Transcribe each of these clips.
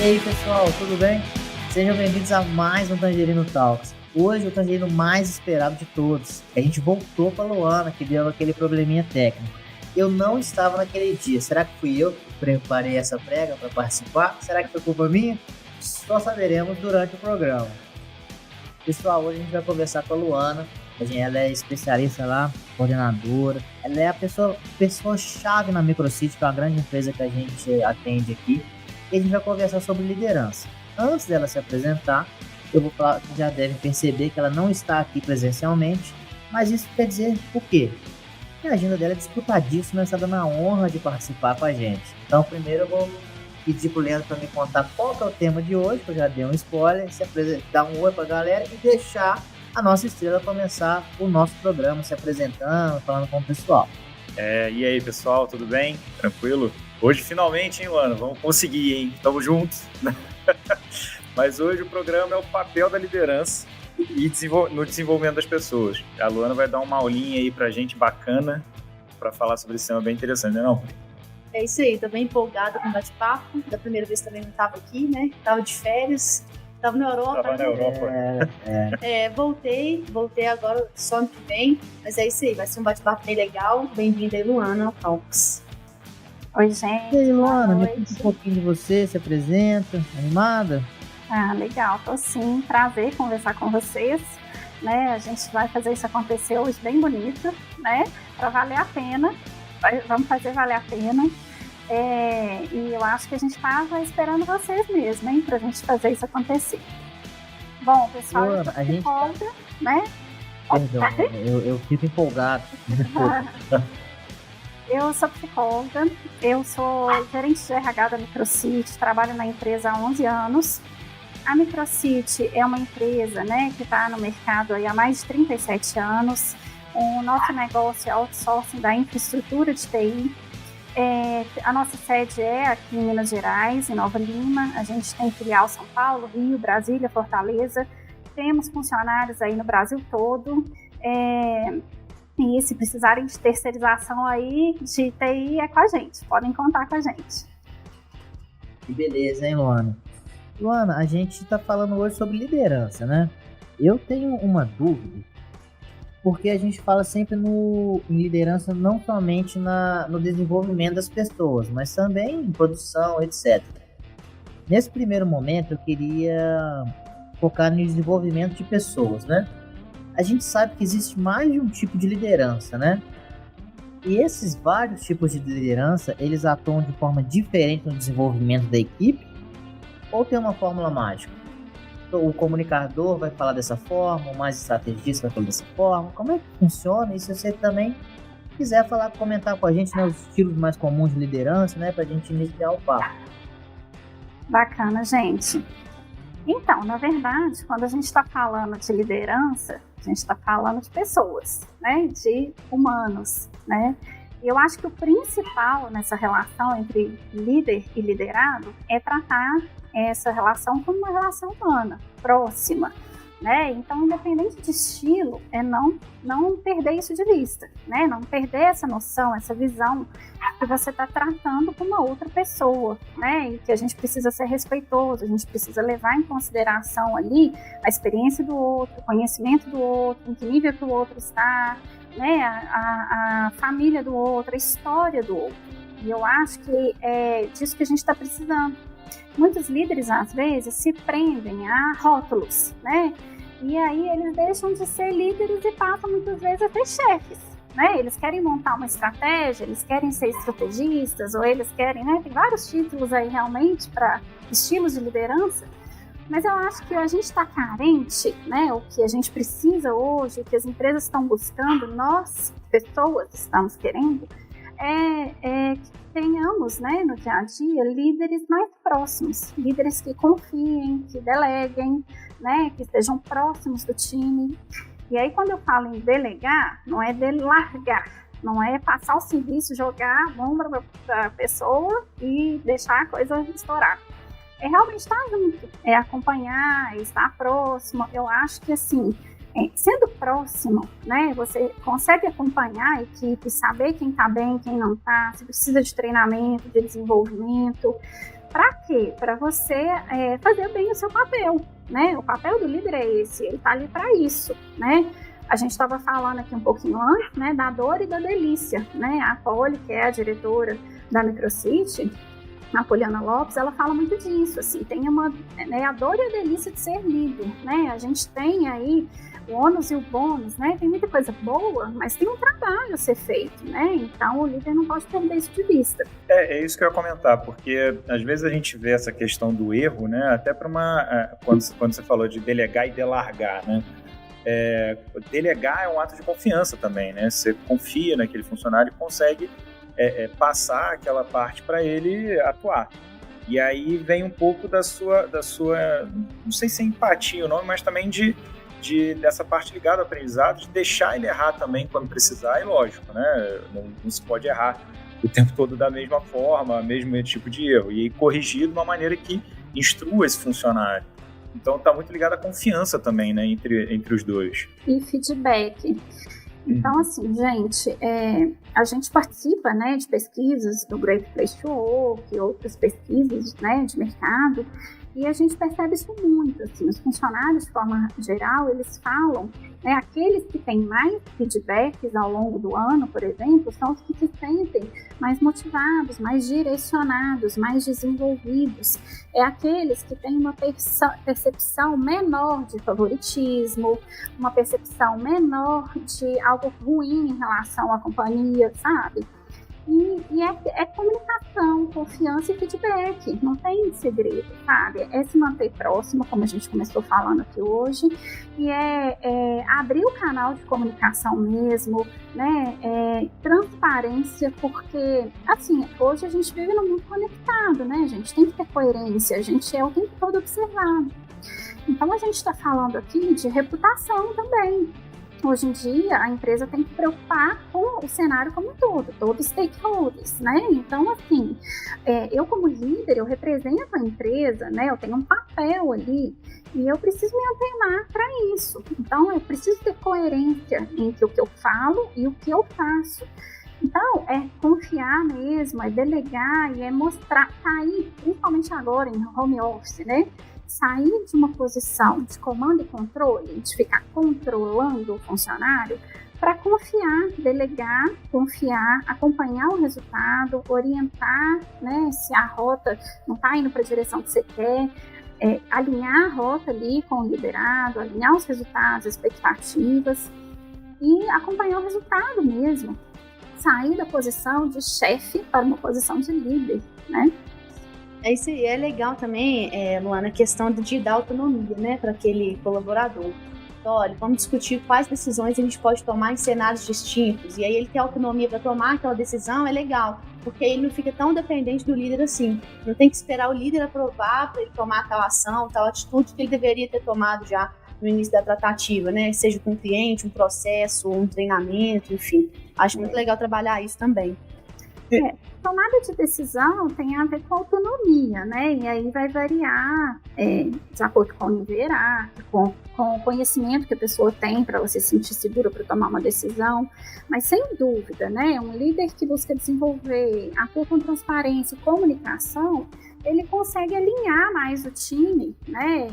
E aí pessoal, tudo bem? Sejam bem-vindos a mais um Tangerino Talks. Hoje o Tangerino mais esperado de todos. A gente voltou para a Luana, que deu aquele probleminha técnico. Eu não estava naquele dia. Será que fui eu que preparei essa prega para participar? Será que foi culpa minha? Só saberemos durante o programa. Pessoal, hoje a gente vai conversar com a Luana. Ela é especialista lá, coordenadora. Ela é a pessoa-chave na Microcity, que é uma grande empresa que a gente atende aqui. E a gente vai conversar sobre liderança. Antes dela se apresentar, eu vou falar que já devem perceber que ela não está aqui presencialmente, mas isso quer dizer o quê? Que a agenda dela é disputadíssima, ela está dando a honra de participar com a gente. Então, primeiro eu vou pedir pro Leandro para me contar qual que é o tema de hoje, que eu já dei um spoiler, se dar um oi para a galera e deixar a nossa estrela começar o nosso programa, se apresentando, falando com o pessoal. E aí, pessoal, tudo bem? Tranquilo? Hoje, finalmente, hein, Luana? Vamos conseguir, hein? Estamos juntos. Mas hoje o programa é o papel da liderança e no desenvolvimento das pessoas. A Luana vai dar uma aulinha aí pra gente bacana para falar sobre esse tema bem interessante, não é? É isso aí, tô bem empolgada com o bate-papo. Da primeira vez também não estava aqui, né? Tava de férias, tava na Europa. Tava na Europa. Voltei agora só ano que vem. Mas é isso aí, vai ser um bate-papo bem legal. Bem-vinda aí, Luana, ao Talks. Oi, gente. E aí, Luana, me conta um pouquinho de você, se apresenta, animada? Legal, tô sim, prazer conversar com vocês, né, a gente vai fazer isso acontecer hoje bem bonito, né, para valer a pena, vamos fazer valer a pena, e eu acho que a gente estava esperando vocês mesmo, hein, pra gente fazer isso acontecer. Bom, pessoal, Luana, eu tô empolgada, né? Perdão, eu fico empolgado. Eu sou psicóloga, eu sou gerente de RH da Microcity, trabalho na empresa há 11 anos. A Microcity é uma empresa, né, que está no mercado aí há mais de 37 anos. O nosso negócio é outsourcing da infraestrutura de TI. A nossa sede é aqui em Minas Gerais, em Nova Lima. A gente tem filial São Paulo, Rio, Brasília, Fortaleza. Temos funcionários aí no Brasil todo. E se precisarem de terceirização aí, de TI, é com a gente. Podem contar com a gente. Que beleza, hein, Luana? Luana, a gente está falando hoje sobre liderança, né? Eu tenho uma dúvida, porque a gente fala sempre em liderança não somente no desenvolvimento das pessoas, mas também em produção, etc. Nesse primeiro momento, eu queria focar no desenvolvimento de pessoas, né? A gente sabe que existe mais de um tipo de liderança, né? E esses vários tipos de liderança, eles atuam de forma diferente no desenvolvimento da equipe? Ou tem uma fórmula mágica? O comunicador vai falar dessa forma, o mais estrategista vai falar dessa forma. Como é que funciona? E se você também quiser comentar com a gente, né, os estilos mais comuns de liderança, né, pra gente iniciar o papo. Bacana, gente. Então, na verdade, quando a gente está falando de liderança, a gente está falando de pessoas, né, de humanos, né? E eu acho que o principal nessa relação entre líder e liderado é tratar essa relação como uma relação humana, próxima, né? Então, independente de estilo, é não perder isso de vista, né? Não perder essa noção, essa visão que você está tratando com uma outra pessoa, né? E que a gente precisa ser respeitoso, a gente precisa levar em consideração ali a experiência do outro, o conhecimento do outro, em que nível que o outro está, né? A família do outro, a história do outro. E eu acho que é disso que a gente está precisando. Muitos líderes, às vezes, se prendem a rótulos, né? E aí eles deixam de ser líderes e passam, muitas vezes, a ser chefes, né? Eles querem montar uma estratégia, eles querem ser estrategistas, ou eles querem, né? Tem vários títulos aí, realmente, para estilos de liderança. Mas eu acho que a gente está carente, né? O que a gente precisa hoje, o que as empresas estão buscando, nós, pessoas, estamos querendo, é que tenhamos, né, no dia a dia, líderes mais próximos, líderes que confiem, que deleguem, né, que estejam próximos do time. E aí, quando eu falo em delegar, não é largar, não é passar o serviço, jogar a bomba para a pessoa e deixar a coisa estourar. É realmente estar junto, é acompanhar, é estar próximo. Eu acho que, assim, sendo próximo, né, você consegue acompanhar a equipe, saber quem está bem, quem não está, se precisa de treinamento, de desenvolvimento, Para quê? Para você fazer bem o seu papel, né? O papel do líder é esse, ele está ali para isso, né? A gente estava falando aqui um pouquinho antes, né, da dor e da delícia, né? A Poli, que é a diretora da Microcity, a Poliana Lopes, ela fala muito disso, assim, tem a dor e a delícia de ser líder, né? A gente tem aí o ônus e o bônus, né? Tem muita coisa boa, mas tem um trabalho a ser feito, né? Então o líder não pode perder isso de vista. É isso que eu ia comentar, porque às vezes a gente vê essa questão do erro, né? Até para quando você falou de delegar e delargar, né? Delegar é um ato de confiança também, né? Você confia naquele funcionário e consegue passar aquela parte para ele atuar. E aí vem um pouco da sua não sei se é empatia ou não, mas também dessa parte ligada ao aprendizado, de deixar ele errar também quando precisar, e lógico, né? Não se pode errar o tempo todo da mesma forma, mesmo tipo de erro, e corrigir de uma maneira que instrua esse funcionário. Então está muito ligado à confiança também, né, entre os dois. E feedback. Então, assim, gente, a gente participa, né, de pesquisas do Great Place to Work e outras pesquisas, né, de mercado, e a gente percebe isso muito, assim, os funcionários, de forma geral, eles falam, né, aqueles que têm mais feedbacks ao longo do ano, por exemplo, são os que se sentem mais motivados, mais direcionados, mais desenvolvidos. É aqueles que têm uma percepção menor de favoritismo, uma percepção menor de algo ruim em relação à companhia, sabe? E é comunicação, confiança e feedback, não tem segredo, sabe? É se manter próximo, como a gente começou falando aqui hoje, e abrir o canal de comunicação mesmo, né? Transparência, porque, assim, hoje a gente vive num mundo conectado, né? A gente tem que ter coerência, a gente é o tempo todo observado. Então, a gente está falando aqui de reputação também. Hoje em dia, a empresa tem que se preocupar com o cenário como um todo, todos os stakeholders, né? Então, assim, eu como líder, eu represento a empresa, né? Eu tenho um papel ali e eu preciso me antenar para isso. Então, eu preciso ter coerência entre o que eu falo e o que eu faço. Então, é confiar mesmo, é delegar e é mostrar, sair, principalmente agora em home office, né? Sair de uma posição de comando e controle, de ficar controlando o funcionário, para confiar, delegar, confiar, acompanhar o resultado, orientar, né, se a rota não está indo para a direção que você quer, alinhar a rota ali com o liderado, alinhar os resultados, expectativas e acompanhar o resultado mesmo. Sair da posição de chefe para uma posição de líder, né? Isso é legal também, Luana, a questão de dar autonomia, né, para aquele colaborador. Então, olha, vamos discutir quais decisões a gente pode tomar em cenários distintos. E aí ele ter autonomia para tomar aquela decisão é legal, porque ele não fica tão dependente do líder assim. Não tem que esperar o líder aprovar para ele tomar tal ação, tal atitude que ele deveria ter tomado já no início da tratativa, né? Seja com um cliente, um processo, um treinamento, enfim. Acho muito legal trabalhar isso também. Tomada de decisão tem a ver com autonomia, né? E aí vai variar de acordo com o nível hierárquico, com o conhecimento que a pessoa tem para ela se sentir segura para tomar uma decisão. Mas sem dúvida, né? Um líder que busca desenvolver, atua com transparência e comunicação, ele consegue alinhar mais o time, né?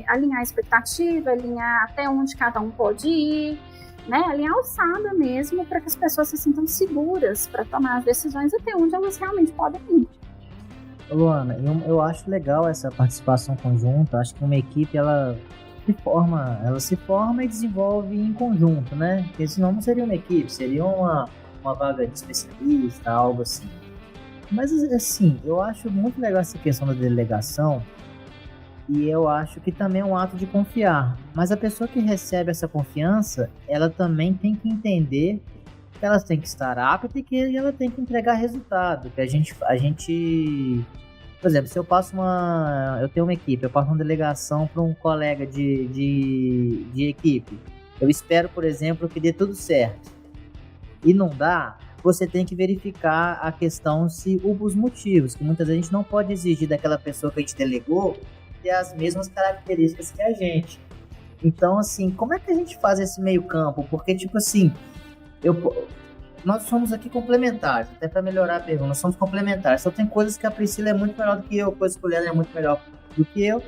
Alinhar a expectativa, alinhar até onde cada um pode ir, né, alinhar a alçada mesmo para que as pessoas se sintam seguras para tomar as decisões até onde elas realmente podem ir. Luana, eu acho legal essa participação conjunta. Acho que uma equipe ela se forma e desenvolve em conjunto, né? Porque senão não seria uma equipe, seria uma vaga de especialista, algo assim. Mas assim, eu acho muito legal essa questão da delegação. E eu acho que também é um ato de confiar. Mas a pessoa que recebe essa confiança, ela também tem que entender que ela tem que estar apta e que ela tem que entregar resultado. Que a gente, por exemplo, se eu eu tenho uma equipe, eu passo uma delegação para um colega de equipe. Eu espero, por exemplo, que dê tudo certo. E não dá, você tem que verificar a questão, os motivos, que muitas vezes a gente não pode exigir daquela pessoa que a gente delegou ter as mesmas características que a gente. Então, assim, como é que a gente faz esse meio campo? Porque, tipo assim, nós somos aqui complementares, até para melhorar a pergunta, nós somos complementares. Só tem coisas que a Priscila é muito melhor do que eu, coisas que o Leandro é muito melhor do que eu,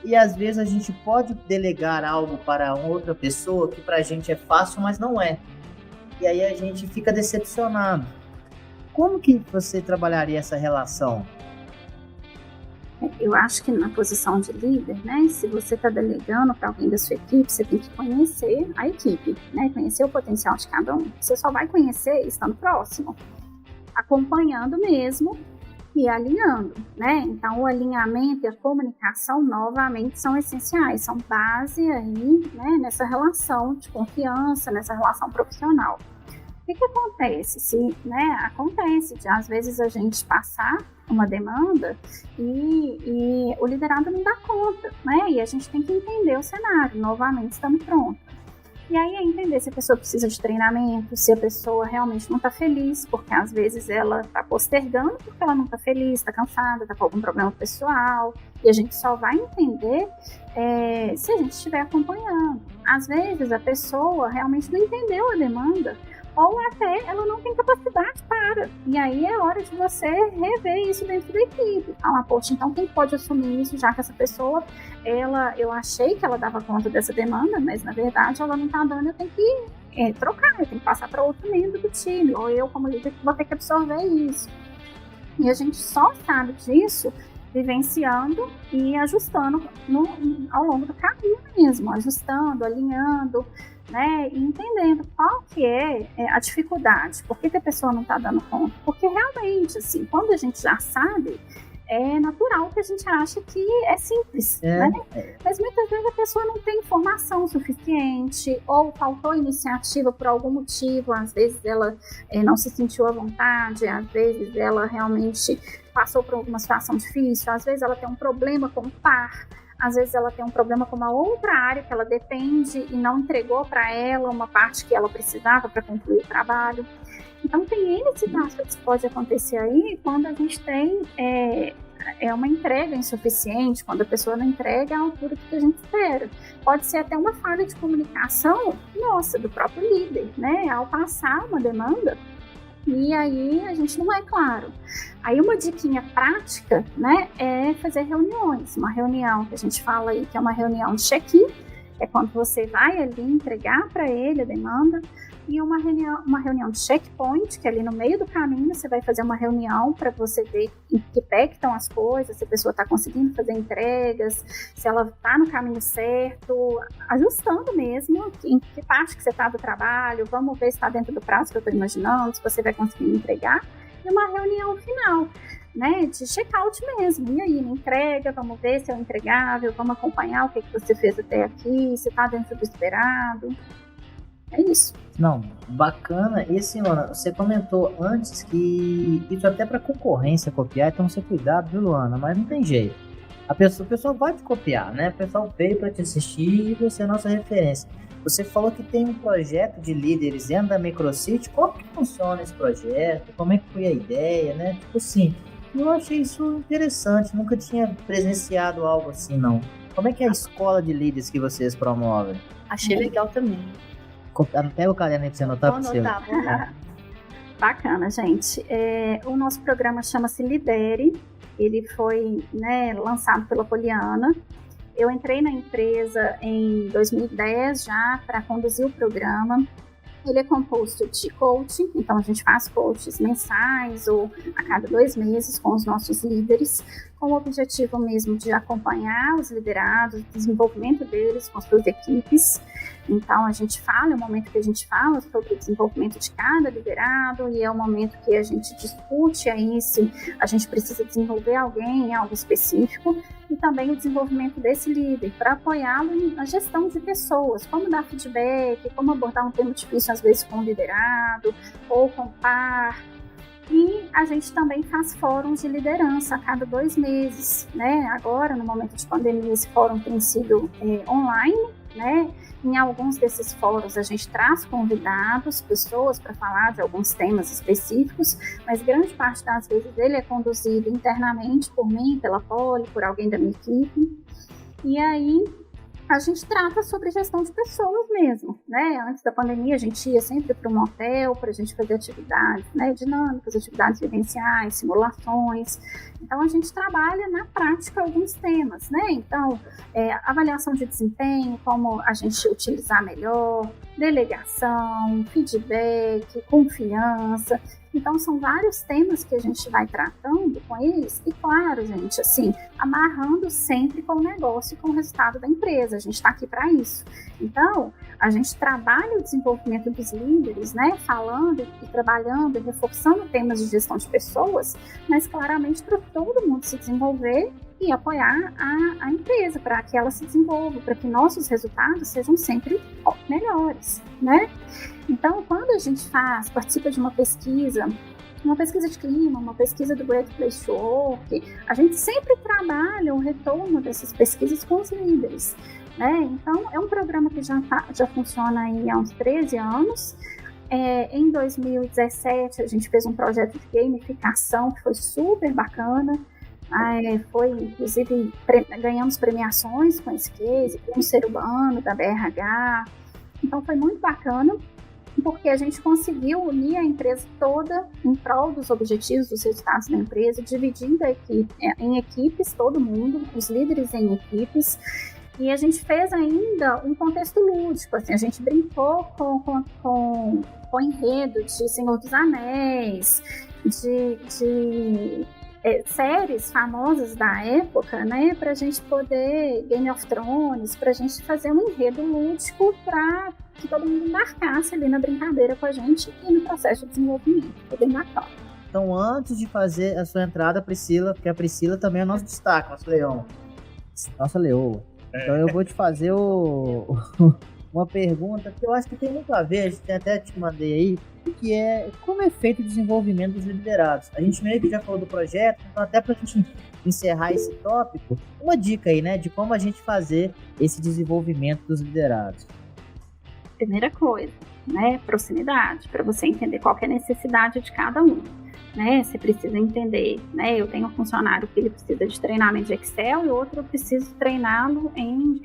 e às vezes a gente pode delegar algo para outra pessoa que para a gente é fácil, mas não é. E aí a gente fica decepcionado. Como que você trabalharia essa relação? Eu acho que na posição de líder, né, se você está delegando para alguém da sua equipe, você tem que conhecer a equipe, né, conhecer o potencial de cada um. Você só vai conhecer estando próximo, acompanhando mesmo e alinhando, né? Então, o alinhamento e a comunicação, novamente, são essenciais, são base aí, né, nessa relação de confiança, nessa relação profissional. O que acontece? Acontece de, às vezes, a gente passar uma demanda e o liderado não dá conta, né? E a gente tem que entender o cenário, novamente, estamos prontos. E aí é entender se a pessoa precisa de treinamento, se a pessoa realmente não está feliz, porque às vezes ela está postergando porque ela não está feliz, está cansada, está com algum problema pessoal, e a gente só vai entender se a gente estiver acompanhando. Às vezes a pessoa realmente não entendeu a demanda, ou até ela não tem capacidade para. E aí é hora de você rever isso dentro da equipe. Falar, poxa, então quem pode assumir isso, já que essa pessoa, eu achei que ela dava conta dessa demanda, mas na verdade ela não está dando, eu tenho que trocar, eu tenho que passar para outro membro do time, ou eu como líder vou ter que absorver isso. E a gente só sabe disso vivenciando e ajustando ao longo do caminho mesmo, ajustando, alinhando, né, e entendendo qual que é a dificuldade, por que a pessoa não está dando conta, porque realmente, assim, quando a gente já sabe, é natural que a gente ache que é simples, né? Mas muitas vezes a pessoa não tem informação suficiente, ou faltou iniciativa por algum motivo, às vezes ela não se sentiu à vontade, às vezes ela realmente passou por alguma situação difícil, às vezes ela tem um problema com o par, às vezes ela tem um problema com uma outra área que ela depende e não entregou para ela uma parte que ela precisava para concluir o trabalho. Então tem N situações que pode acontecer aí quando a gente tem uma entrega insuficiente, quando a pessoa não entrega à altura que a gente espera. Pode ser até uma falha de comunicação nossa, do próprio líder, né? Ao passar uma demanda, e aí a gente não é claro. Aí uma diquinha prática, né, é fazer reuniões. Uma reunião que a gente fala aí que é uma reunião de check-in, é quando você vai ali entregar para ele a demanda, e uma reunião de checkpoint, que ali no meio do caminho você vai fazer uma reunião para você ver em que pé que estão as coisas, se a pessoa está conseguindo fazer entregas, se ela está no caminho certo, ajustando mesmo em que parte que você está do trabalho, vamos ver se está dentro do prazo que eu estou imaginando, se você vai conseguir entregar, e uma reunião final, né, de check-out mesmo. E aí, na entrega, vamos ver se é o entregável, vamos acompanhar o que você fez até aqui, se está dentro do esperado. É isso. Não, bacana. E assim, Luana, você comentou antes que isso até para concorrência copiar, então você cuidado, viu, Luana? Mas não tem jeito. O pessoal vai te copiar, né? O pessoal veio para te assistir e você é a nossa referência. Você falou que tem um projeto de líderes dentro da Microcity. Como que funciona esse projeto? Como é que foi a ideia, né? Tipo assim, eu achei isso interessante. Nunca tinha presenciado algo assim, não. Como é que é a escola de líderes que vocês promovem? Achei legal também. Pega o caderno aí pra você anotar para você. Bacana, gente. O nosso programa chama-se Lidere. Ele foi, né, lançado pela Poliana. Eu entrei na empresa em 2010 já para conduzir o programa. Ele é composto de coaching, então a gente faz coaches mensais ou a cada 2 meses com os nossos líderes, com o objetivo mesmo de acompanhar os liderados, o desenvolvimento deles com as suas equipes. Então a gente fala, é o momento que a gente fala sobre o desenvolvimento de cada liderado e é o momento que a gente discute aí se a gente precisa desenvolver alguém em algo específico e também o desenvolvimento desse líder para apoiá-lo na gestão de pessoas, como dar feedback, como abordar um tema difícil às vezes com o liderado ou com o par. E a gente também faz fóruns de liderança a cada 2 meses, né? Agora, no momento de pandemia, esse fórum tem sido online, né? Em alguns desses fóruns a gente traz convidados, pessoas para falar de alguns temas específicos, mas grande parte das vezes ele é conduzido internamente por mim, pela Poli, por alguém da minha equipe. E aí a gente trata sobre gestão de pessoas mesmo, né? Antes da pandemia, a gente ia sempre para um hotel para a gente fazer atividades, né, dinâmicas, atividades vivenciais, simulações. Então, a gente trabalha na prática alguns temas, né? Então, avaliação de desempenho, como a gente utilizar melhor, delegação, feedback, confiança. Então, são vários temas que a gente vai tratando com eles e, claro, gente, assim, amarrando sempre com o negócio e com o resultado da empresa. A gente está aqui para isso. Então, a gente trabalha o desenvolvimento dos líderes, né, falando e trabalhando e reforçando temas de gestão de pessoas, mas claramente para todo mundo se desenvolver e apoiar a empresa para que ela se desenvolva, para que nossos resultados sejam sempre melhores, né? Então, quando a gente participa de uma pesquisa de clima, uma pesquisa do Great Place to Work, a gente sempre trabalha o retorno dessas pesquisas com os líderes, né? Então, é um programa que já funciona aí há uns 13 anos. Em 2017, a gente fez um projeto de gamificação que foi super bacana. Inclusive, ganhamos premiações com esse case, com o Ser Urbano, da BRH. Então, foi muito bacana, porque a gente conseguiu unir a empresa toda em prol dos objetivos, dos resultados da empresa, dividindo a equipe em equipes, todo mundo, os líderes em equipes, e a gente fez ainda um contexto lúdico, assim, a gente brincou com o enredo de Senhor dos Anéis, de séries famosas da época, né, pra gente poder, Game of Thrones, pra gente fazer um enredo lúdico pra que todo mundo embarcasse ali na brincadeira com a gente e no processo de desenvolvimento. Foi bem bacana. Então, antes de fazer a sua entrada, Priscila, porque a Priscila também é nosso destaque, nosso leão. Nossa leoa. Então, eu vou te fazer uma pergunta que eu acho que tem muito a ver, a gente até te mandei aí, que é como é feito o desenvolvimento dos liderados. A gente meio que já falou do projeto, então até pra gente encerrar esse tópico, uma dica aí, né, de como a gente fazer esse desenvolvimento dos liderados. Primeira coisa, né, proximidade, para você entender qual que é a necessidade de cada um, né, você precisa entender, né, eu tenho um funcionário que ele precisa de treinamento de Excel e outro eu preciso treiná-lo em,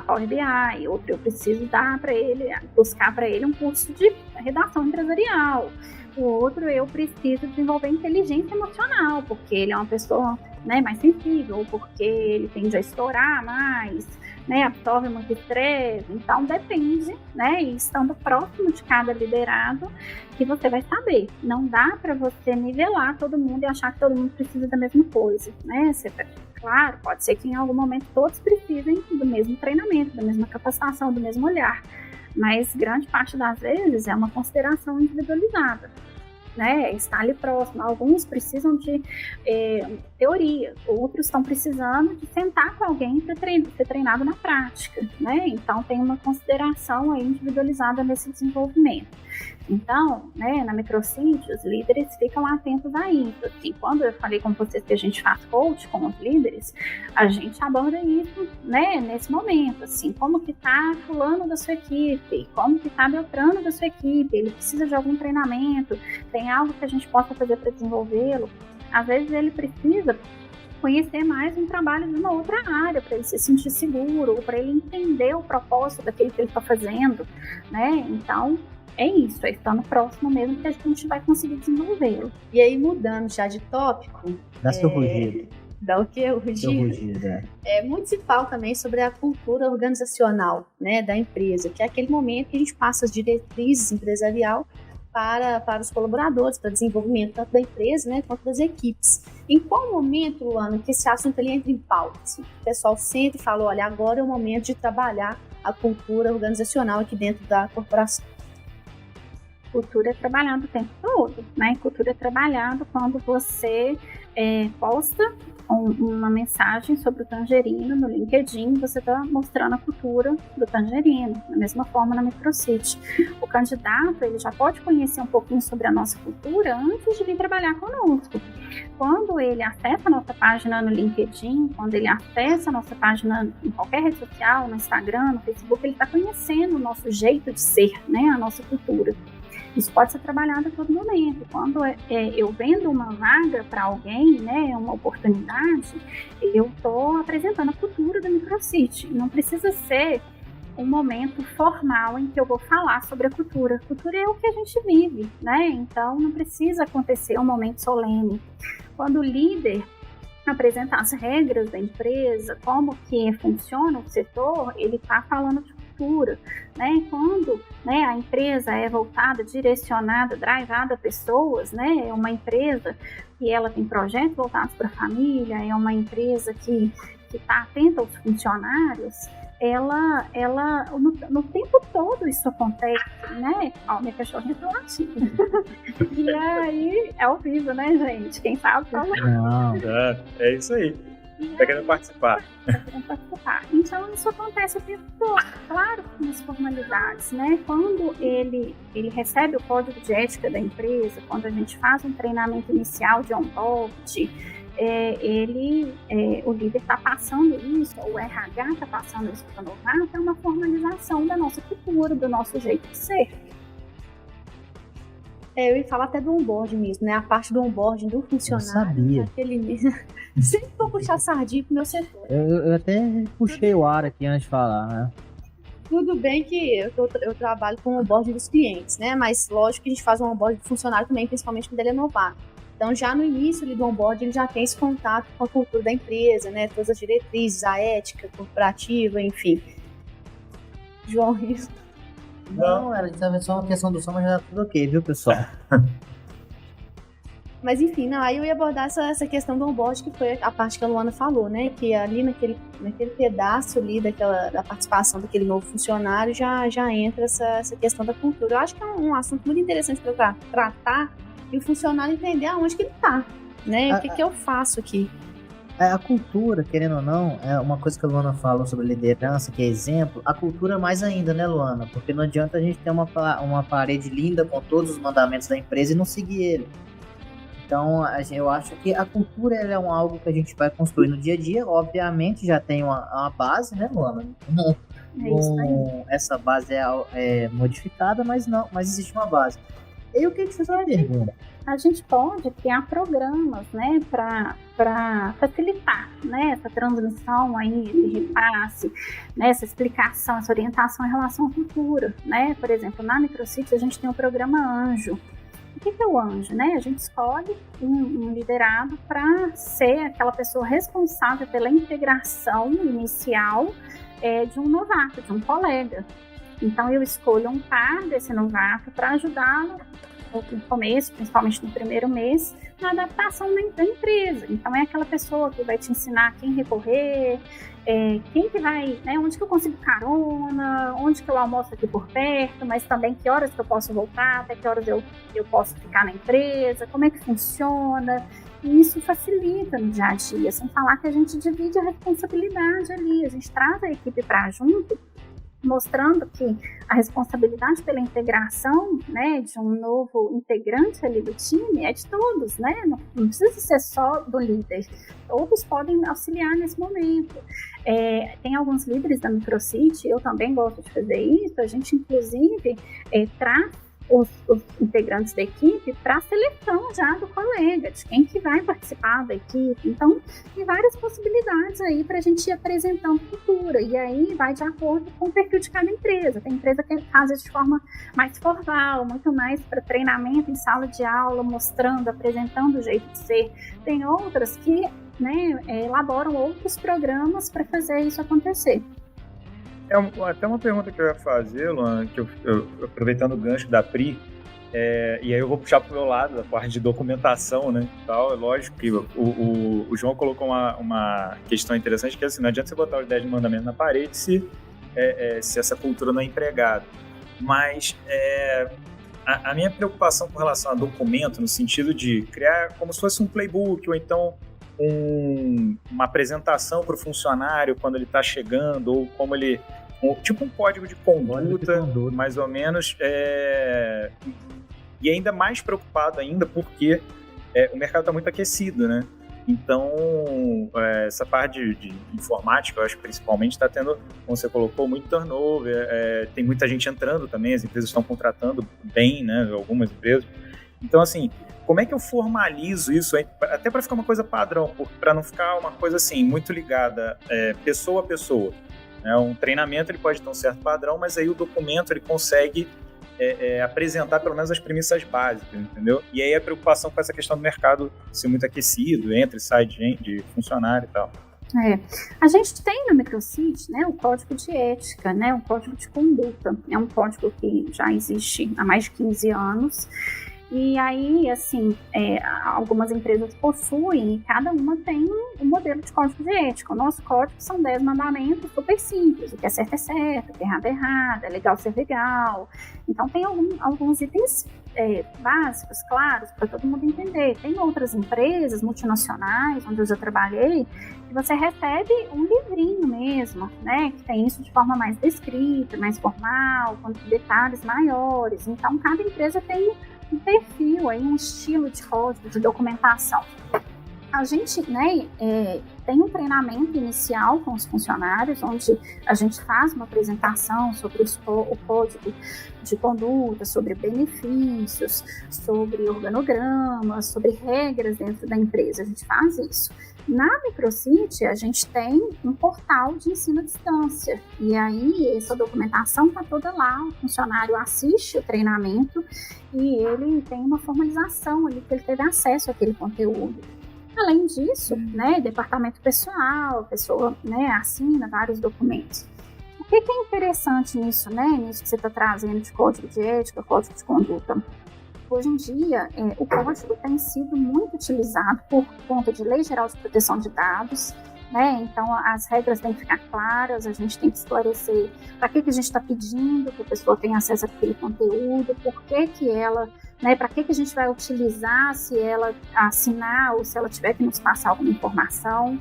Power BI, outro eu preciso buscar para ele um curso de redação empresarial, o outro eu preciso desenvolver inteligência emocional, porque ele é uma pessoa, né, mais sensível, ou porque ele tende a estourar mais, né, absorve muito estresse. Então depende, né, e estando próximo de cada liderado que você vai saber. Não dá para você nivelar todo mundo e achar que todo mundo precisa da mesma coisa, né? Claro, pode ser que em algum momento todos precisem do mesmo treinamento, da mesma capacitação, do mesmo olhar, mas grande parte das vezes é uma consideração individualizada, né, está ali próximo. Alguns precisam de teoria, outros estão precisando de sentar com alguém para ser treinado na prática, né? Então tem uma consideração aí individualizada nesse desenvolvimento. Então, né, na Microcity, os líderes ficam atentos a isso. Assim, quando eu falei com vocês que a gente faz coach com os líderes, a gente aborda isso, né, nesse momento, assim, como que está fulano da sua equipe, como que está Beltrano da sua equipe, ele precisa de algum treinamento, tem algo que a gente possa fazer para desenvolvê-lo. Às vezes ele precisa conhecer mais um trabalho de uma outra área, para ele se sentir seguro, ou para ele entender o propósito daquilo que ele está fazendo, né? Então, é isso, é estando próximo mesmo que a gente vai conseguir desenvolvê-lo. E aí, mudando já de tópico... Dá seu rugido. Dá o quê? O rugido? Seu rugido, Muito se fala também sobre a cultura organizacional, né, da empresa, que é aquele momento que a gente passa as diretrizes empresarial para os colaboradores, para desenvolvimento tanto da empresa, né, quanto das equipes. Em qual momento, Luana, que esse assunto ele entra em pauta? Assim, o pessoal sempre fala, olha, agora é o momento de trabalhar a cultura organizacional aqui dentro da corporação. Cultura é trabalhado o tempo todo, né? Cultura é trabalhado quando você posta uma mensagem sobre o Tangerino no LinkedIn, você está mostrando a cultura do Tangerino. Da mesma forma na Microcity. O candidato ele já pode conhecer um pouquinho sobre a nossa cultura antes de vir trabalhar conosco. Quando ele acessa a nossa página no LinkedIn, quando ele acessa a nossa página em qualquer rede social, no Instagram, no Facebook, ele está conhecendo o nosso jeito de ser, né? A nossa cultura. Isso pode ser trabalhado a todo momento. Quando eu vendo uma vaga para alguém, né, uma oportunidade, eu estou apresentando a cultura da Microcity. Não precisa ser um momento formal em que eu vou falar sobre a cultura. A cultura é o que a gente vive, né? Então não precisa acontecer um momento solene. Quando o líder apresenta as regras da empresa, como que funciona o setor, ele está falando de cultura, né? Quando, né, a empresa é voltada, direcionada, drivada a pessoas, né? É uma empresa que ela tem projetos voltados para a família, é uma empresa que está atenta aos funcionários. Ela no tempo todo isso acontece, né? Ó, minha cachorrinha tá latindo. E aí, é ao vivo, né, gente? Quem sabe fala. Não. É isso aí. Tá querendo participar. Então, isso acontece o tempo todo. Claro que nas formalidades, né? Quando ele recebe o código de ética da empresa, quando a gente faz um treinamento inicial de onboard, o líder está passando isso, o RH está passando isso para o novato, é uma formalização da nossa cultura, do nosso jeito de ser. Eu ia falar até do onboarding mesmo, né? A parte do onboarding do funcionário. Eu sabia. Sempre vou puxar sardinha pro meu setor. Eu até puxei o ar aqui antes de falar, né? Tudo bem que eu trabalho com o onboarding dos clientes, né? Mas lógico que a gente faz um onboarding do funcionário também, principalmente quando ele é novato. Então, já no início ali do onboarding, ele já tem esse contato com a cultura da empresa, né? Todas as diretrizes, a ética corporativa, enfim. João Riso. Não, era só uma questão do som, mas já tá tudo ok, viu, pessoal? Mas enfim, não, aí eu ia abordar essa questão do onboarding, que foi a parte que a Luana falou, né? Que ali naquele pedaço ali da participação daquele novo funcionário já entra essa questão da cultura. Eu acho que é um assunto muito interessante para tratar e o funcionário entender aonde que ele tá, né? O que eu faço aqui. A cultura, querendo ou não, é uma coisa que a Luana falou sobre liderança, que é exemplo. A cultura mais ainda, né, Luana? Porque não adianta a gente ter uma parede linda com todos os mandamentos da empresa e não seguir ele. Então, eu acho que a cultura é algo que a gente vai construir no dia a dia. Obviamente, já tem uma base, né, Luana? É isso aí. Essa base é modificada, mas existe uma base. Eu queria te fazer uma pergunta. A gente pode criar programas, né, para facilitar, né, essa transmissão aí, esse repasse, né, essa explicação, essa orientação em relação à cultura, né? Por exemplo, na Microcity a gente tem o programa Anjo. O que é o Anjo, né? A gente escolhe um liderado para ser aquela pessoa responsável pela integração inicial de um novato, de um colega. Então, eu escolho um par desse novato para ajudá-lo no começo, principalmente no primeiro mês, na adaptação da empresa. Então, é aquela pessoa que vai te ensinar quem recorrer, quem que vai, né, onde que eu consigo carona, onde que eu almoço aqui por perto, mas também que horas que eu posso voltar, até que horas eu posso ficar na empresa, como é que funciona. E isso facilita no dia a dia, sem falar que a gente divide a responsabilidade ali, a gente traz a equipe para junto, mostrando que a responsabilidade pela integração, né, de um novo integrante ali do time é de todos, né? Não precisa ser só do líder. Todos podem auxiliar nesse momento. Tem alguns líderes da Microcity, eu também gosto de fazer isso, a gente inclusive traz os integrantes da equipe para a seleção já do colega, de quem que vai participar da equipe. Então, tem várias possibilidades aí para a gente ir apresentando cultura, e aí vai de acordo com o perfil de cada empresa. Tem empresa que faz isso de forma mais formal, muito mais para treinamento em sala de aula, mostrando, apresentando o jeito de ser. Tem outras que, né, elaboram outros programas para fazer isso acontecer. Até uma pergunta que eu ia fazer, Luana, que eu aproveitando o gancho da Pri, e aí eu vou puxar pro meu lado, da parte de documentação, né, e tal. É lógico que o João colocou uma questão interessante, que é assim, não adianta você botar os 10 mandamentos na parede se essa cultura não é empregada. Mas a minha preocupação com relação a documento, no sentido de criar como se fosse um playbook, ou então uma apresentação para o funcionário quando ele está chegando, ou como ele... tipo um código de conduta, mais ou menos, e ainda mais preocupado ainda porque o mercado está muito aquecido, né? Então, essa parte de informática, eu acho que principalmente está tendo, como você colocou, muito turnover, tem muita gente entrando também, as empresas estão contratando bem, né, algumas empresas. Então, assim, como é que eu formalizo isso, até para ficar uma coisa padrão, para não ficar uma coisa assim, muito ligada pessoa a pessoa. Né? Um treinamento ele pode ter um certo padrão, mas aí o documento ele consegue apresentar pelo menos as premissas básicas, entendeu? E aí a preocupação com essa questão do mercado ser muito aquecido, entra e sai de funcionário e tal. A gente tem no Microcity, né, o código de ética, né, um código de conduta. É um código que já existe há mais de 15 anos. E aí, assim, algumas empresas possuem e cada uma tem um modelo de código de ética. O nosso código são 10 mandamentos super simples. O que é certo, o que é errado, é legal ser legal. Então, tem alguns itens básicos, claros, para todo mundo entender. Tem outras empresas multinacionais, onde eu já trabalhei, que você recebe um livrinho mesmo, né? Que tem isso de forma mais descrita, mais formal, com detalhes maiores. Então, cada empresa tem um perfil, aí, um estilo de código, de documentação. A gente, né, tem um treinamento inicial com os funcionários, onde a gente faz uma apresentação sobre o código de conduta, sobre benefícios, sobre organogramas, sobre regras dentro da empresa. A gente faz isso. Na Microcity, a gente tem um portal de ensino à distância. E aí, essa documentação está toda lá. O funcionário assiste o treinamento e ele tem uma formalização ali, que ele teve acesso àquele conteúdo. Além disso, né, departamento pessoal, a pessoa, né, assina vários documentos. O que é interessante nisso, né, nisso que você está trazendo de código de ética, código de conduta? Hoje em dia, o código tem sido muito utilizado por conta de Lei Geral de Proteção de Dados, né? Então, as regras têm que ficar claras, a gente tem que esclarecer para que a gente está pedindo que a pessoa tenha acesso àquele conteúdo, por que ela, né, para que a gente vai utilizar se ela assinar ou se ela tiver que nos passar alguma informação.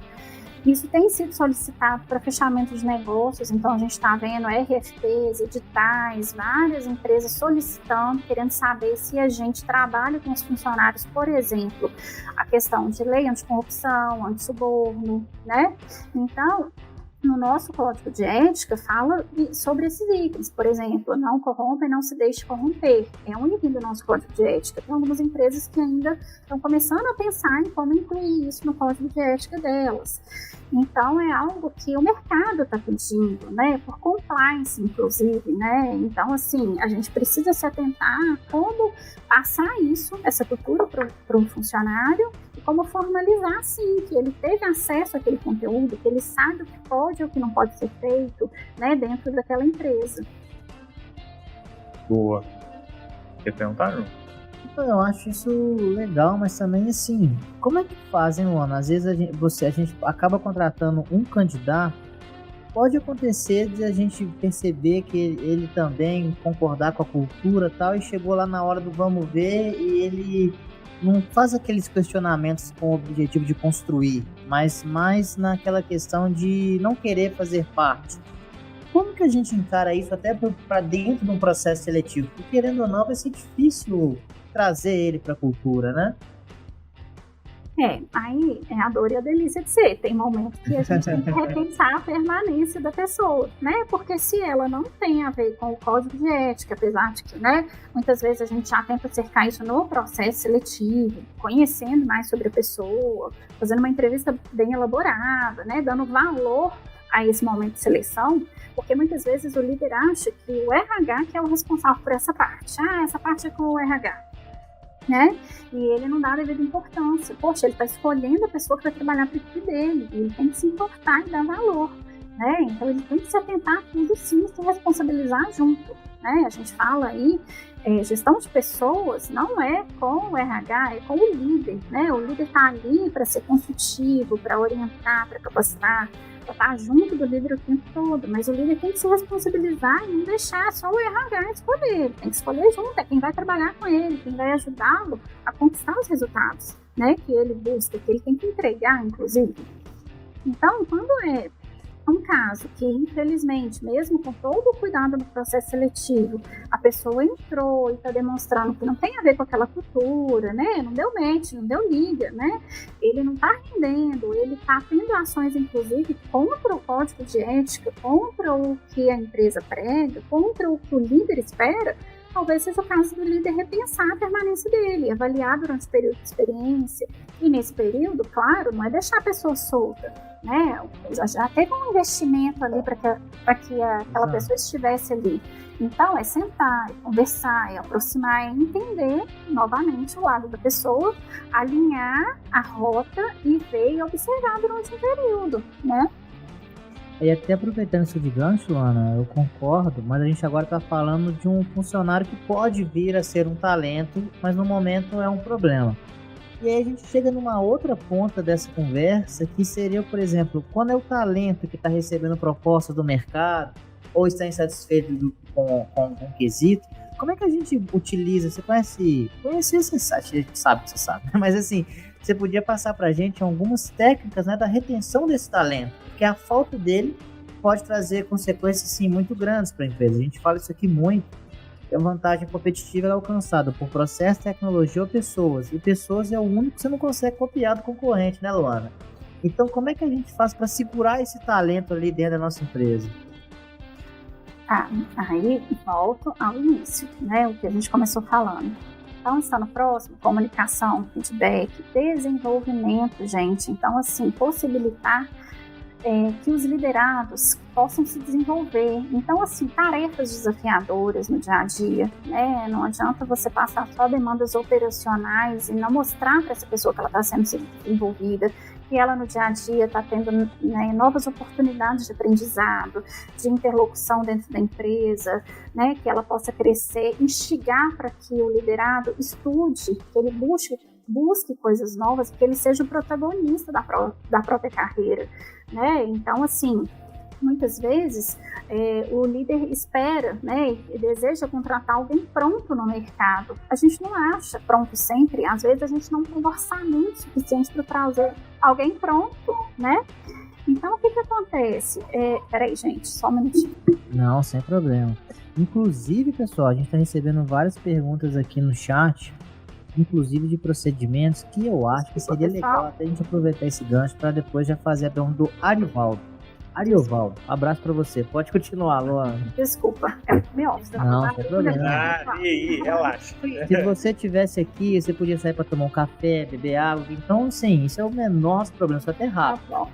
Isso tem sido solicitado para fechamento de negócios, então a gente está vendo RFPs, editais, várias empresas solicitando, querendo saber se a gente trabalha com os funcionários, por exemplo, a questão de lei anticorrupção, antissuborno, né? Então, no nosso código de ética fala sobre esses itens, por exemplo, não corrompa e não se deixe corromper. É um item do nosso código de ética. Tem algumas empresas que ainda estão começando a pensar em como incluir isso no código de ética delas. Então, é algo que o mercado está pedindo, né, por compliance, inclusive, né? Então, assim, a gente precisa se atentar a como passar isso, essa cultura para um funcionário e como formalizar, sim, que ele teve acesso àquele conteúdo, que ele sabe o que pode ou o que não pode ser feito, né, dentro daquela empresa. Boa. Quer perguntar, João? Eu acho isso legal, mas também assim, como é que fazem, Luana? Às vezes a gente acaba contratando um candidato, pode acontecer de a gente perceber que ele também concordar com a cultura e tal, e chegou lá na hora do vamos ver e ele não faz aqueles questionamentos com o objetivo de construir, mas mais naquela questão de não querer fazer parte. Como que a gente encara isso até para dentro de um processo seletivo? Porque, querendo ou não, vai ser difícil trazer ele para a cultura, né? Aí é a dor e a delícia de ser. Tem momentos que a gente tem que repensar a permanência da pessoa, né? Porque se ela não tem a ver com o código de ética, apesar de que, né, muitas vezes a gente já tenta cercar isso no processo seletivo, conhecendo mais sobre a pessoa, fazendo uma entrevista bem elaborada, né, dando valor a esse momento de seleção, porque muitas vezes o líder acha que o RH que é o responsável por essa parte. Essa parte é com o RH. Né? E ele não dá a devida importância. Poxa, ele está escolhendo a pessoa que vai trabalhar para a equipe dele, e ele tem que se importar e dar valor, né? Então ele tem que se atentar a tudo, sim, e se responsabilizar junto, né? A gente fala aí, gestão de pessoas não é com o RH, é com o líder, né? O líder está ali para ser consultivo, para orientar, para capacitar, para estar junto do líder o tempo todo, mas o líder tem que se responsabilizar e não deixar só o RH escolher, tem que escolher junto, é quem vai trabalhar com ele, quem vai ajudá-lo a conquistar os resultados, né, que ele busca, que ele tem que entregar, inclusive. Então, quando um caso que, infelizmente, mesmo com todo o cuidado no processo seletivo, a pessoa entrou e está demonstrando que não tem a ver com aquela cultura, né? Não deu match, não deu liga, né? Ele não está rendendo, ele está tendo ações, inclusive, contra o código de ética, contra o que a empresa prega, contra o que o líder espera. Talvez seja o caso do líder repensar a permanência dele, avaliar durante o período de experiência. E nesse período, claro, não é deixar a pessoa solta, né? Já teve um investimento ali para que aquela pessoa estivesse ali. Então, é sentar, é conversar, é aproximar, é entender novamente o lado da pessoa, alinhar a rota e ver e observar durante um período, né? E até aproveitando isso de gancho, Ana, eu concordo, mas a gente agora está falando de um funcionário que pode vir a ser um talento, mas no momento é um problema. E aí a gente chega numa outra ponta dessa conversa, que seria, por exemplo, quando é o talento que está recebendo propostas do mercado, ou está insatisfeito com um quesito, como é que a gente utiliza? Você conhece, você sabe que você sabe, mas assim, você podia passar para a gente algumas técnicas, né, da retenção desse talento, porque a falta dele pode trazer consequências, sim, muito grandes para a empresa. A gente fala isso aqui muito, que a vantagem competitiva é alcançada por processo, tecnologia ou pessoas, e pessoas é o único que você não consegue copiar do concorrente, né, Luana? Então, como é que a gente faz para segurar esse talento ali dentro da nossa empresa? Aí volto ao início, né, o que a gente começou falando. Então, estando próximo, comunicação, feedback, desenvolvimento, gente. Então, assim, possibilitar que os liderados possam se desenvolver. Então, assim, tarefas desafiadoras no dia a dia, né? Não adianta você passar só demandas operacionais e não mostrar para essa pessoa que ela está sendo desenvolvida, que ela no dia a dia está tendo, né, novas oportunidades de aprendizado, de interlocução dentro da empresa, né, que ela possa crescer, instigar para que o liderado estude, que ele busque coisas novas, que ele seja o protagonista da própria carreira, né? Então, assim, muitas vezes o líder espera, né, e deseja contratar alguém pronto no mercado. A gente não acha pronto sempre, às vezes a gente não tem orçamento suficiente para trazer alguém pronto, né? Então, o que acontece? Peraí, gente, só um minutinho. Não, sem problema. Inclusive, pessoal, a gente está recebendo várias perguntas aqui no chat, inclusive de procedimentos, que eu acho que seria legal até a gente aproveitar esse gancho para depois já fazer a pergunta do Ariovaldo, abraço pra você. Pode continuar, Luana. Desculpa, é meu office. Não, sem problema. Relaxa. Se você tivesse aqui, você podia sair pra tomar um café, beber água. Então, sim, isso é o menor dos problemas, só até rápido. Tá bom.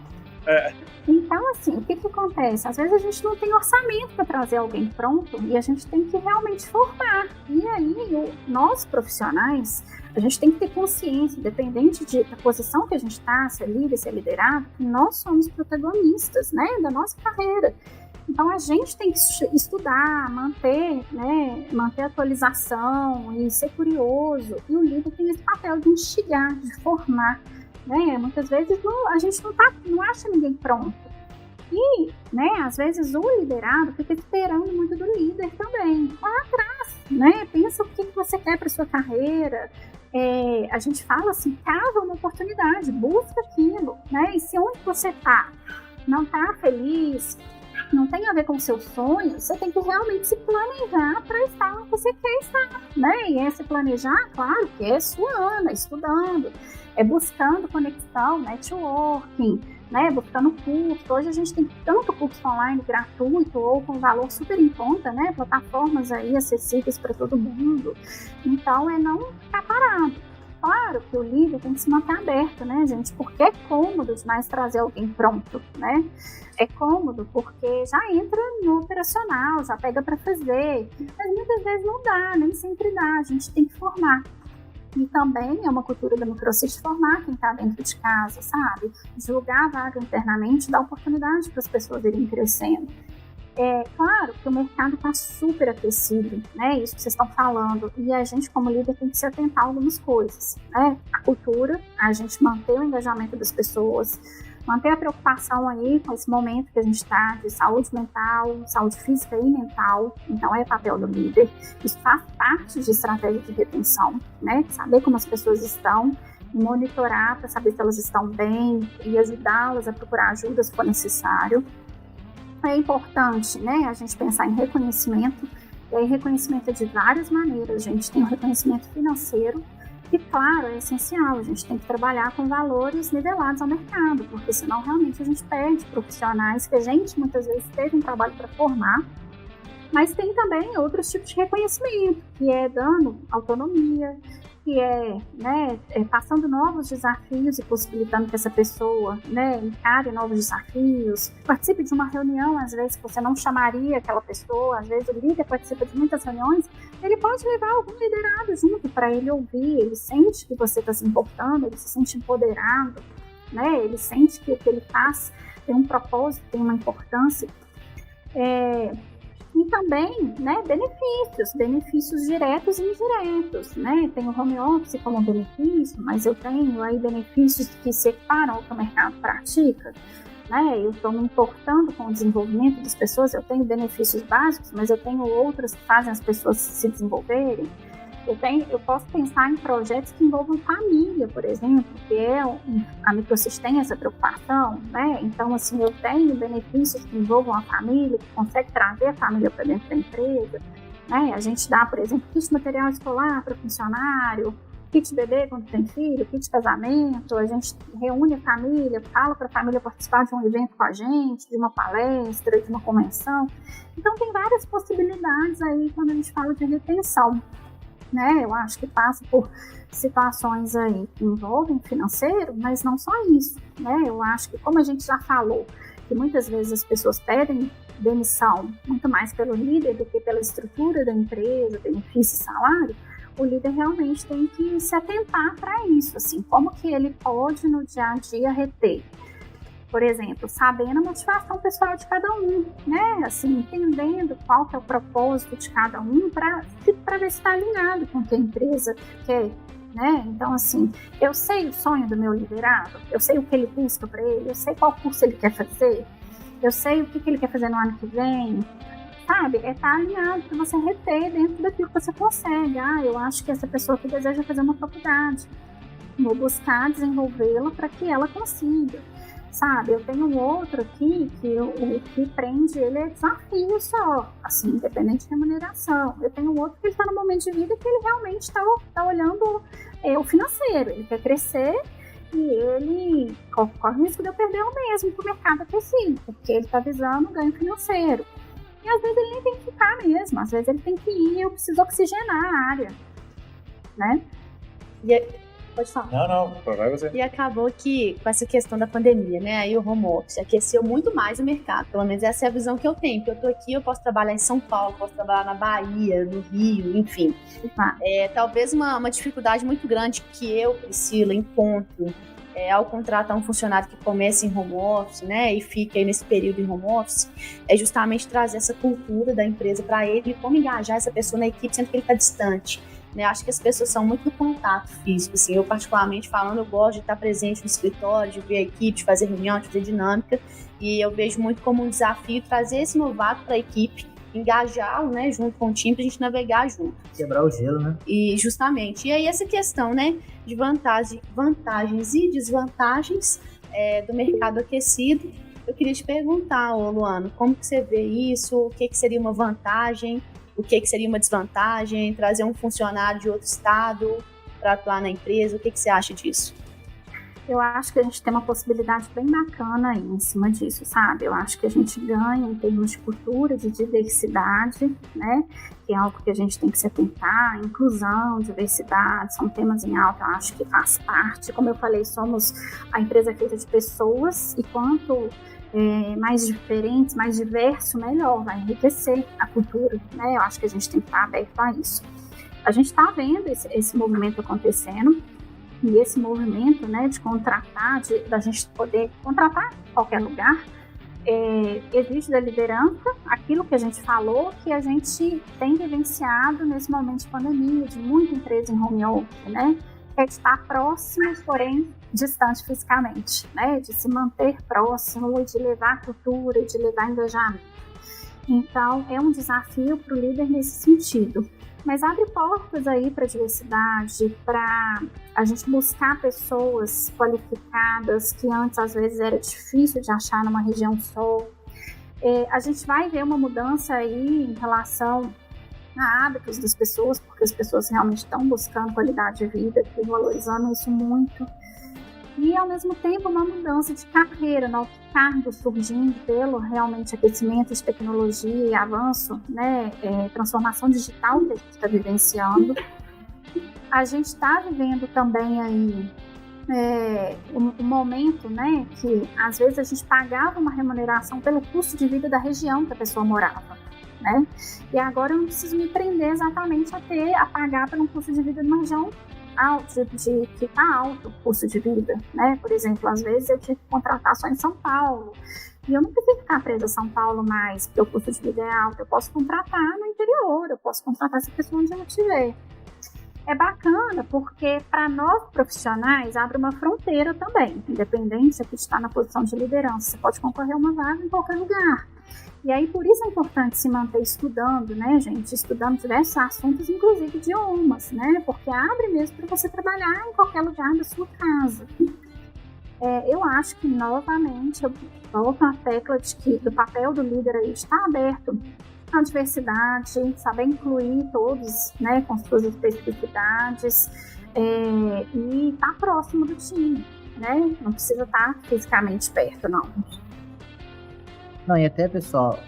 Então, assim, o que acontece? Às vezes a gente não tem orçamento para trazer alguém pronto e a gente tem que realmente formar. E aí, nós profissionais, a gente tem que ter consciência, independente da posição que a gente está, se é líder, se é liderado, que nós somos protagonistas, né, da nossa carreira. Então, a gente tem que estudar, manter a atualização e ser curioso. E o líder tem esse papel de instigar, de formar. Né? Muitas vezes a gente não acha ninguém pronto. E, né, às vezes o liderado fica esperando muito do líder também. Vai atrás, né? Pensa o que você quer para sua carreira. A gente fala assim, cava uma oportunidade, busca aquilo, né? E se onde você está não está feliz, não tem a ver com o seu sonho, você tem que realmente se planejar para estar onde você quer estar, né? E se planejar, claro, que é suando, estudando, buscando conexão, networking, né? Buscando curso. Hoje a gente tem tanto curso online gratuito ou com valor super em conta, né? Plataformas aí acessíveis para todo mundo. Então, não ficar parado. Claro que o líder tem que se manter aberto, né, gente? Porque é cômodo demais trazer alguém pronto, né? É cômodo porque já entra no operacional, já pega para fazer. Mas muitas vezes não dá, nem sempre dá. A gente tem que formar. E também é uma cultura da Microsoft formar quem está dentro de casa, sabe? Julgar a vaga internamente, dar oportunidade para as pessoas irem crescendo. Claro que o mercado está super aquecido, né? Isso que vocês estão falando. E a gente, como líder, tem que se atentar a algumas coisas, né? A cultura, a gente manter o engajamento das pessoas, manter a preocupação aí com esse momento que a gente está de saúde mental, saúde física e mental. Então, é papel do líder. Isso faz parte de estratégia de retenção, né? Saber como as pessoas estão, monitorar para saber se elas estão bem e ajudá-las a procurar ajuda se for necessário. é importante, né, a gente pensar em reconhecimento, e aí reconhecimento é de várias maneiras. A gente tem o reconhecimento financeiro, que, claro, é essencial. A gente tem que trabalhar com valores nivelados ao mercado, porque senão realmente a gente perde profissionais que a gente muitas vezes teve um trabalho para formar. Mas tem também outros tipos de reconhecimento, que é dando autonomia, que é, né, passando novos desafios e possibilitando que essa pessoa, né, encare novos desafios, participe de uma reunião, às vezes que você não chamaria aquela pessoa, às vezes o líder participa de muitas reuniões, ele pode levar algum liderado junto para ele ouvir, ele sente que você está se importando, ele se sente empoderado, né, ele sente que o que ele faz tem um propósito, tem uma importância. E também, né, benefícios diretos e indiretos, né? Tem o home office como benefício, mas eu tenho aí benefícios que se equiparam ao que o mercado pratica, né? Eu estou me importando com o desenvolvimento das pessoas, eu tenho benefícios básicos, mas eu tenho outros que fazem as pessoas se desenvolverem. Eu posso pensar em projetos que envolvam família, por exemplo, que a Microsys tem essa preocupação, né? Então, assim, eu tenho benefícios que envolvam a família, que consegue trazer a família para dentro da empresa, né? A gente dá, por exemplo, kit de material escolar para funcionário, kit bebê quando tem filho, kit de casamento, a gente reúne a família, fala para a família participar de um evento com a gente, de uma palestra, de uma convenção. Então, tem várias possibilidades aí quando a gente fala de retenção. Né, eu acho que passa por situações aí que envolvem financeiro, mas não só isso, né? Eu acho que, como a gente já falou, que muitas vezes as pessoas pedem demissão muito mais pelo líder do que pela estrutura da empresa, benefício e salário, o líder realmente tem que se atentar para isso, assim, como que ele pode no dia a dia reter. Por exemplo, sabendo a motivação pessoal de cada um, né? Assim, entendendo qual que é o propósito de cada um para ver se está alinhado com o que a empresa quer, né? Então, assim, eu sei o sonho do meu liderado, eu sei o que ele busca para ele, eu sei qual curso ele quer fazer, eu sei o que ele quer fazer no ano que vem, sabe? Tá alinhado para você reter dentro daquilo que você consegue. Eu acho que essa pessoa que deseja fazer uma faculdade, vou buscar desenvolvê-la para que ela consiga. Sabe, eu tenho um outro aqui que o que prende ele é desafio só, assim, independente de remuneração. Eu tenho um outro que ele está no momento de vida que ele realmente está olhando o financeiro, ele quer crescer e ele corre o risco de eu perder o mesmo para o mercado aquecido, porque ele está visando ganho financeiro. E às vezes ele nem tem que ficar mesmo, às vezes ele tem que ir, eu preciso oxigenar a área, né? Pode falar. Não, vai você. E acabou que, com essa questão da pandemia, né, aí o home office aqueceu muito mais o mercado, pelo menos essa é a visão que eu tenho, porque eu tô aqui, eu posso trabalhar em São Paulo, posso trabalhar na Bahia, no Rio, enfim. Talvez uma dificuldade muito grande que eu, Priscila, encontro ao contratar um funcionário que comece em home office, né, e fique aí nesse período em home office, é justamente trazer essa cultura da empresa para ele, como engajar essa pessoa na equipe, sendo que ele está distante. Né, acho que as pessoas são muito do contato físico, assim, eu particularmente falando, eu gosto de estar presente no escritório, de ver a equipe, de fazer reunião, de fazer dinâmica, e eu vejo muito como um desafio trazer esse novato para a equipe, engajá-lo, né, junto com o time, para a gente navegar junto. Quebrar o gelo, né? E justamente, e aí essa questão, né, de vantagens e desvantagens do mercado aquecido, eu queria te perguntar, Luana, como que você vê isso, o que seria uma vantagem, o que seria uma desvantagem, trazer um funcionário de outro estado para atuar na empresa, o que você acha disso? Eu acho que a gente tem uma possibilidade bem bacana aí em cima disso, sabe? Eu acho que a gente ganha em termos de cultura, de diversidade, né? Que é algo que a gente tem que se atentar, inclusão, diversidade, são temas em alta, eu acho que faz parte. Como eu falei, somos a empresa feita de pessoas e quanto mais diferentes, mais diverso, melhor, vai enriquecer a cultura, né? Eu acho que a gente tem que estar aberto a isso. A gente está vendo esse movimento acontecendo, e esse movimento, né, de contratar, da gente poder contratar em qualquer lugar, exige da liderança aquilo que a gente falou, que a gente tem vivenciado nesse momento de pandemia, de muita empresa em home office, né? É de estar próximo, porém distante fisicamente, né? De se manter próximo e de levar cultura e de levar engajamento. Então, é um desafio para o líder nesse sentido. Mas abre portas aí para a diversidade, para a gente buscar pessoas qualificadas que antes, às vezes, era difícil de achar numa região só. A gente vai ver uma mudança aí em relação a hábitos das pessoas, porque as pessoas realmente estão buscando qualidade de vida e valorizando isso muito. E, ao mesmo tempo, uma mudança de carreira, novos cargos surgindo pelo realmente aquecimento de tecnologia e avanço, né, transformação digital que a gente está vivenciando. A gente está vivendo também aí um momento, né, que às vezes a gente pagava uma remuneração pelo custo de vida da região que a pessoa morava, né? E agora eu não preciso me prender exatamente a pagar por um custo de vida numa região alto, que está alto o custo de vida, né? Por exemplo, às vezes eu tinha que contratar só em São Paulo, e eu não preciso ficar presa a São Paulo mais, porque o custo de vida é alto. Eu posso contratar no interior, eu posso contratar essa pessoa onde ela estiver. É bacana porque para nós profissionais abre uma fronteira também, independente se você está na posição de liderança, você pode concorrer a uma vaga em qualquer lugar. E aí por isso é importante se manter estudando, né, gente? Estudando diversos assuntos, inclusive idiomas, né? Porque abre mesmo para você trabalhar em qualquer lugar da sua casa. Eu acho que, novamente, eu volto à tecla de que do papel do líder aí está aberto à diversidade, saber incluir todos, né, com suas especificidades, e estar próximo do time, né? Não precisa estar fisicamente perto, não. Não, e até, pessoal,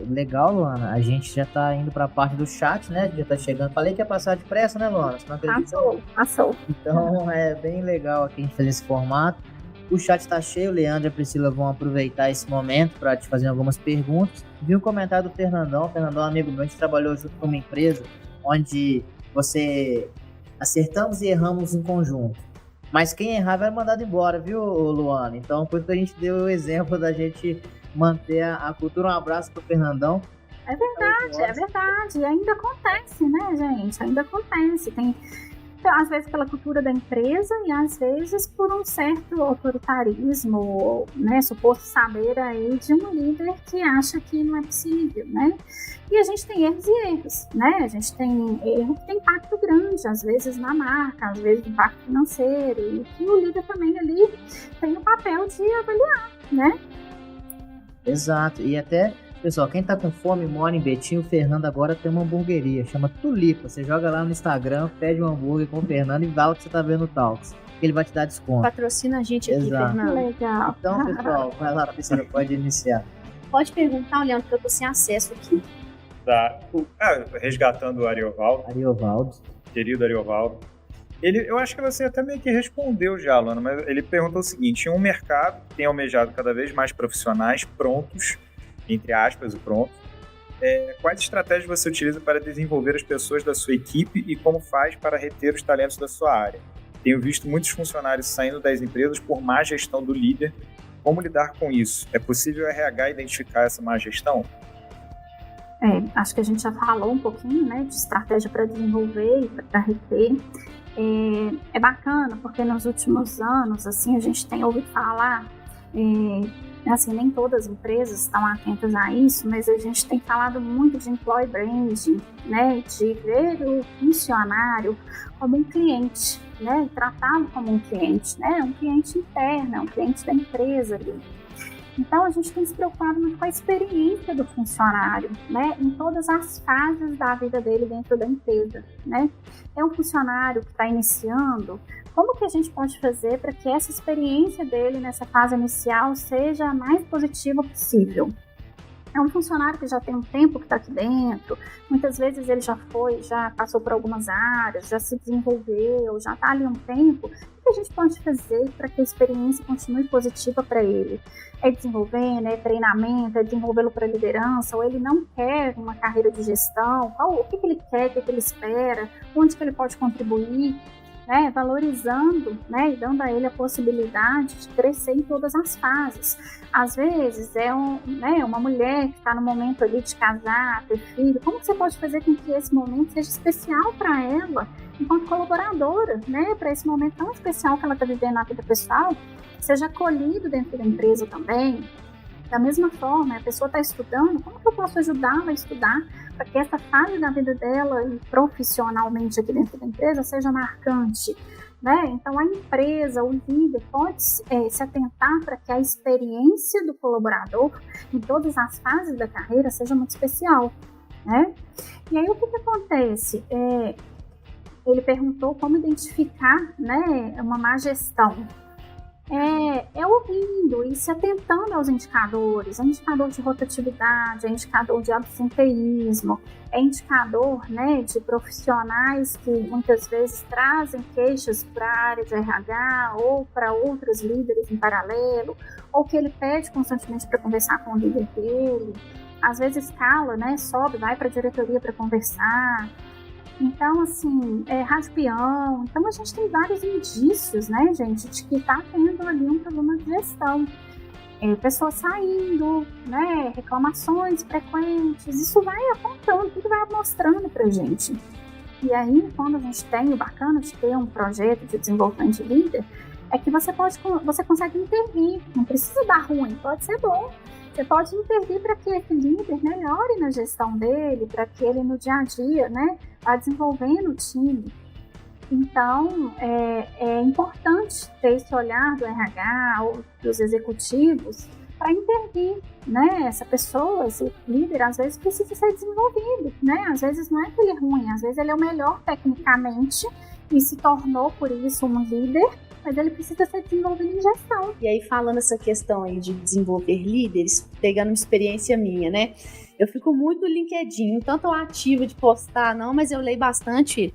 legal, Luana, a gente já tá indo pra parte do chat, né? Já tá chegando. Falei que ia passar depressa, né, Luana? Você não acredita? Passou. Então é bem legal aqui a gente fazer esse formato. O chat tá cheio, o Leandro e a Priscila vão aproveitar esse momento para te fazer algumas perguntas. Vi um comentário do Fernandão, amigo meu, a gente trabalhou junto com uma empresa onde você acertamos e erramos em conjunto. Mas quem errava era mandado embora, viu, Luana? Então, por isso que a gente deu o exemplo da gente manter a cultura. Um abraço pro Fernandão. É verdade. E ainda acontece, né, gente? Ainda acontece. Tem, às vezes, pela cultura da empresa e, às vezes, por um certo autoritarismo, né, suposto saber aí de um líder que acha que não é possível, né? E a gente tem erros e erros, né? A gente tem erro que tem impacto grande, às vezes na marca, às vezes impacto financeiro, e que o líder também ali tem o papel de avaliar, né? Exato. E até, pessoal, quem tá com fome, mora em Betim, o Fernando agora tem uma hamburgueria, chama Tulipa. Você joga lá no Instagram, pede um hambúrguer com o Fernando e fala que você tá vendo o Talks. Ele vai te dar desconto. Patrocina a gente aqui, Exato. Fernando. Legal. Então, pessoal, vai lá, Priscila, pode iniciar. Pode perguntar, Leandro, que eu tô sem acesso aqui. Tá. Resgatando o Ariovaldo. Querido Ariovaldo. Eu acho que você até meio que respondeu já, Luana, mas ele perguntou o seguinte: em um mercado que tem almejado cada vez mais profissionais prontos, entre aspas, o pronto, quais estratégias você utiliza para desenvolver as pessoas da sua equipe e como faz para reter os talentos da sua área? Tenho visto muitos funcionários saindo das empresas por má gestão do líder. Como lidar com isso? É possível o RH identificar essa má gestão? Acho que a gente já falou um pouquinho, né, de estratégia para desenvolver e para reter. É bacana porque nos últimos anos, assim, a gente tem ouvido falar, assim, nem todas as empresas estão atentas a isso, mas a gente tem falado muito de employee branding, né, de ver o funcionário como um cliente, né, tratá-lo como um cliente, né, um cliente interno, um cliente da empresa ali. Então, a gente tem se preocupado muito com a experiência do funcionário, né, em todas as fases da vida dele dentro da empresa, né. É um funcionário que está iniciando, como que a gente pode fazer para que essa experiência dele nessa fase inicial seja a mais positiva possível? É um funcionário que já tem um tempo que está aqui dentro, muitas vezes ele já passou por algumas áreas, já se desenvolveu, já está ali um tempo. O que a gente pode fazer para que a experiência continue positiva para ele? É desenvolver, é treinamento, é desenvolvê-lo para liderança, ou ele não quer uma carreira de gestão, o que ele quer, o que ele espera, onde que ele pode contribuir, né, valorizando, né, e dando a ele a possibilidade de crescer em todas as fases. Às vezes uma mulher que está no momento ali de casar, ter filho, como você pode fazer com que esse momento seja especial para ela, enquanto colaboradora, né, para esse momento tão especial que ela está vivendo na vida pessoal, seja acolhido dentro da empresa também. Da mesma forma, a pessoa está estudando, como que eu posso ajudá-la a estudar para que essa fase da vida dela e profissionalmente aqui dentro da empresa seja marcante, né? Então, a empresa, o líder, pode se atentar para que a experiência do colaborador em todas as fases da carreira seja muito especial, né? E aí, o que acontece? Ele perguntou como identificar, né, uma má gestão. Ouvindo e se atentando aos indicadores, indicador de rotatividade, indicador de absenteísmo, indicador, né, de profissionais que muitas vezes trazem queixas para a área de RH ou para outros líderes em paralelo, ou que ele pede constantemente para conversar com o líder dele, às vezes escala, né, sobe, vai para a diretoria para conversar. Então, assim, rádio peão. Então, a gente tem vários indícios, né, gente, de que está tendo ali um problema de gestão. Pessoas saindo, né, reclamações frequentes, isso vai apontando, tudo vai mostrando pra gente. E aí, quando a gente tem o bacana de ter um projeto de desenvolvimento de líder, é que você consegue intervir, não precisa dar ruim, pode ser bom. Você pode intervir para que esse líder melhore na gestão dele, para que ele no dia a dia, né, vá desenvolvendo o time. Então, é importante ter esse olhar do RH ou dos executivos para intervir, né? Essa pessoa, esse líder, às vezes precisa ser desenvolvido, né? Às vezes não é que ele é ruim, às vezes ele é o melhor tecnicamente e se tornou, por isso, um líder, mas ele precisa ser desenvolvido em gestão. E aí, falando essa questão aí de desenvolver líderes, pegando uma experiência minha, né? Eu fico muito no LinkedIn, tanto ativa de postar, não, mas eu leio bastante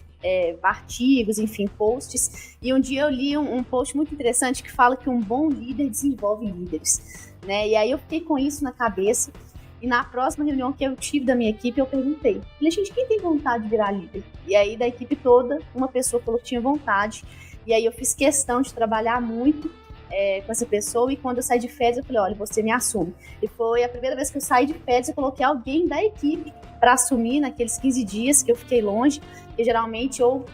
artigos, enfim, posts. E um dia eu li um post muito interessante que fala que um bom líder desenvolve líderes, né? E aí eu fiquei com isso na cabeça. E na próxima reunião que eu tive da minha equipe, eu perguntei, falei, gente, quem tem vontade de virar líder? E aí da equipe toda, uma pessoa falou que tinha vontade. E aí eu fiz questão de trabalhar muito com essa pessoa, e quando eu saí de férias, eu falei, olha, você me assume. E foi a primeira vez que eu saí de férias, eu coloquei alguém da equipe para assumir naqueles 15 dias que eu fiquei longe, que geralmente ou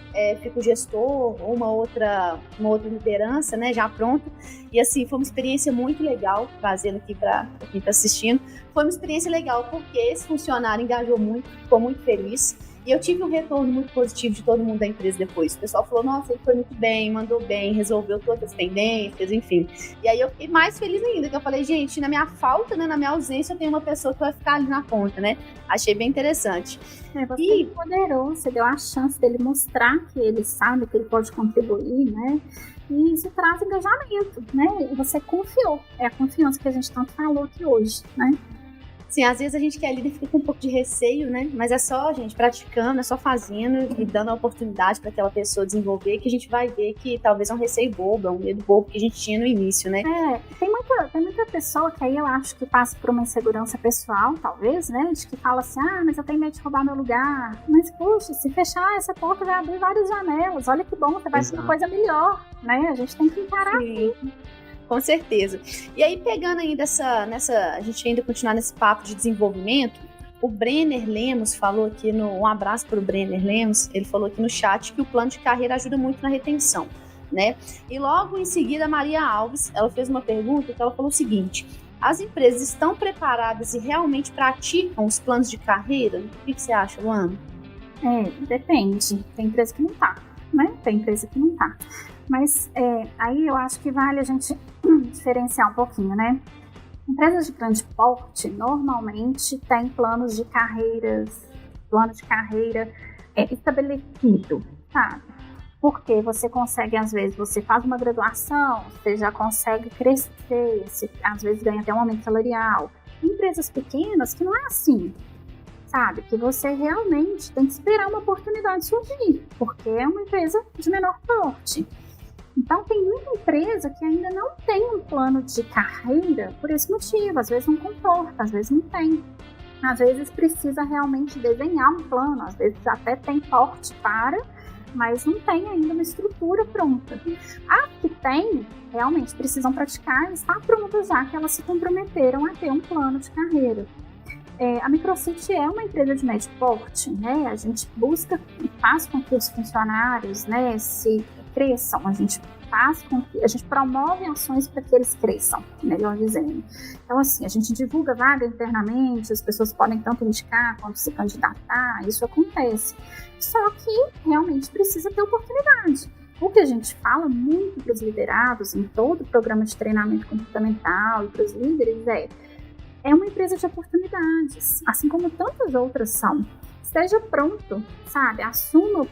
fica o gestor, ou uma outra liderança, né, já pronta. E assim, foi uma experiência muito legal, trazendo aqui para quem está assistindo. Foi uma experiência legal, porque esse funcionário engajou muito, ficou muito feliz. E eu tive um retorno muito positivo de todo mundo da empresa depois. O pessoal falou, nossa, ele foi muito bem, mandou bem, resolveu todas as pendências, enfim. E aí eu fiquei mais feliz ainda, que eu falei, gente, na minha falta, né, na minha ausência, eu tenho uma pessoa que vai ficar ali na ponta, né? Achei bem interessante. Você empoderou, você deu a chance dele mostrar que ele sabe, que ele pode contribuir, né? E isso traz engajamento, né? Você confiou. É a confiança que a gente tanto falou aqui hoje, né? Sim, às vezes a gente que é líder fica com um pouco de receio, né? Mas é só, gente, praticando, é só fazendo e dando a oportunidade para aquela pessoa desenvolver, que a gente vai ver que talvez é um receio bobo, é um medo bobo que a gente tinha no início, né? Tem muita pessoa que aí eu acho que passa por uma insegurança pessoal, talvez, né? De que fala assim, mas eu tenho medo de roubar meu lugar. Mas, puxa, se fechar essa porta vai abrir várias janelas. Olha que bom, você vai ter uma coisa melhor, né? A gente tem que encarar assim. Com certeza. E aí, pegando ainda a gente ainda continuar nesse papo de desenvolvimento, o Brenner Lemos falou aqui, um abraço para o Brenner Lemos, ele falou aqui no chat que o plano de carreira ajuda muito na retenção, né? E logo em seguida, a Maria Alves, ela fez uma pergunta que ela falou o seguinte, as empresas estão preparadas e realmente praticam os planos de carreira? O que você acha, Luana? Depende. Tem empresa que não tá, né? Tem empresa que não tá. Mas aí eu acho que vale a gente diferenciar um pouquinho, né? Empresas de grande porte normalmente têm plano de carreira estabelecido, sabe? Porque você consegue, às vezes, você faz uma graduação, você já consegue crescer, você, às vezes ganha até um aumento salarial. Empresas pequenas que não é assim, sabe? Que você realmente tem que esperar uma oportunidade surgir, porque é uma empresa de menor porte. Então, tem muita empresa que ainda não tem um plano de carreira por esse motivo. Às vezes não comporta, às vezes não tem. Às vezes precisa realmente desenhar um plano, às vezes até tem porte mas não tem ainda uma estrutura pronta. As que tem, realmente precisam praticar e está pronta já que elas se comprometeram a ter um plano de carreira. A Microcity é uma empresa de médio porte, né? A gente busca e faz com que os funcionários, né, se cresçam, a gente promove ações para que eles cresçam, melhor dizendo. Então, assim, a gente divulga vaga internamente, as pessoas podem tanto indicar quanto se candidatar, isso acontece. Só que realmente precisa ter oportunidade. O que a gente fala muito para os liderados, em todo o programa de treinamento comportamental e para os líderes, é uma empresa de oportunidades, assim como tantas outras são. Esteja pronto, sabe? Assuma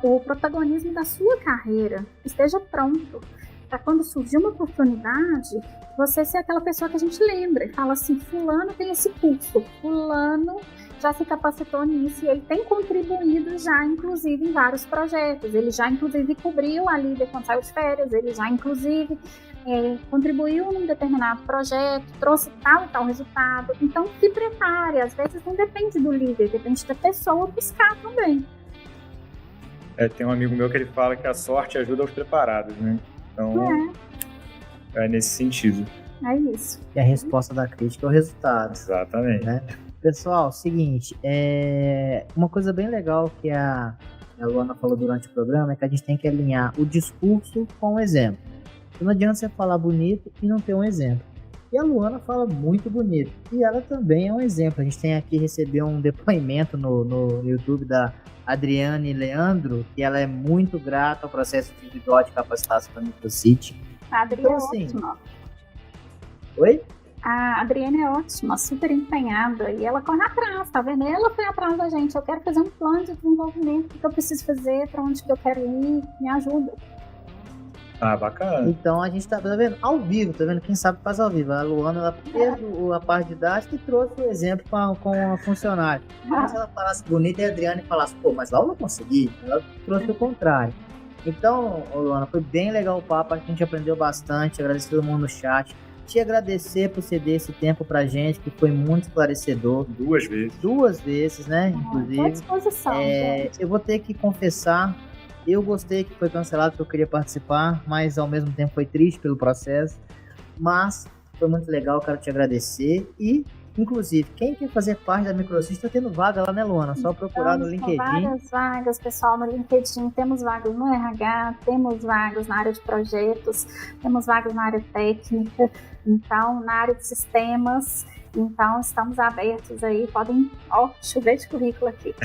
o protagonismo da sua carreira. Esteja pronto para quando surgir uma oportunidade, você ser aquela pessoa que a gente lembra e fala assim, fulano tem esse curso, fulano já se capacitou nisso e ele tem contribuído já, inclusive, em vários projetos. Ele já, inclusive, cobriu a líder quando saiu de férias, ele já, inclusive, contribuiu num determinado projeto, trouxe tal e tal resultado. Então, se prepare. Às vezes não depende do líder, depende da pessoa buscar também. Tem um amigo meu que ele fala que a sorte ajuda os preparados, né? Então, é nesse sentido. É isso. E a resposta da crítica é o resultado. Exatamente. Né? Pessoal, seguinte, uma coisa bem legal que a Luana falou durante o programa é que a gente tem que alinhar o discurso com o exemplo. Não adianta você falar bonito e não ter um exemplo. E a Luana fala muito bonito. E ela também é um exemplo. A gente tem aqui recebeu um depoimento no YouTube da Adriane Leandro, que ela é muito grata ao processo individual de capacitação da Microcity. A Adriane então, assim, é ótima. Oi? A Adriane é ótima, super empenhada, e ela corre atrás, tá vendo? Ela foi atrás da gente, eu quero fazer um plano de desenvolvimento, o que eu preciso fazer, pra onde que eu quero ir, me ajuda. Ah, bacana. Então a gente tá vendo ao vivo, tá vendo? Quem sabe faz ao vivo. A Luana, ela fez a parte didática e trouxe o exemplo com a funcionária. Se ela falasse bonita e a Adriane falasse, pô, mas lá eu não consegui, ela trouxe o contrário. Então, Luana, foi bem legal o papo, a gente aprendeu bastante, agradeço todo mundo no chat. Te agradecer por ceder esse tempo pra gente, que foi muito esclarecedor. 2 vezes. 2 vezes, né? Inclusive. À disposição, gente. Eu vou ter que confessar, eu gostei que foi cancelado porque eu queria participar, mas ao mesmo tempo foi triste pelo processo. Mas foi muito legal, quero te agradecer. E, inclusive, quem quer fazer parte da Microcity está tendo vaga lá, né, Luana? Só procurar no LinkedIn. Várias vagas, pessoal, no LinkedIn. Temos vagas no RH, temos vagas na área de projetos, temos vagas na área técnica, então, na área de sistemas. Então, estamos abertos aí, podem chover de currículo aqui.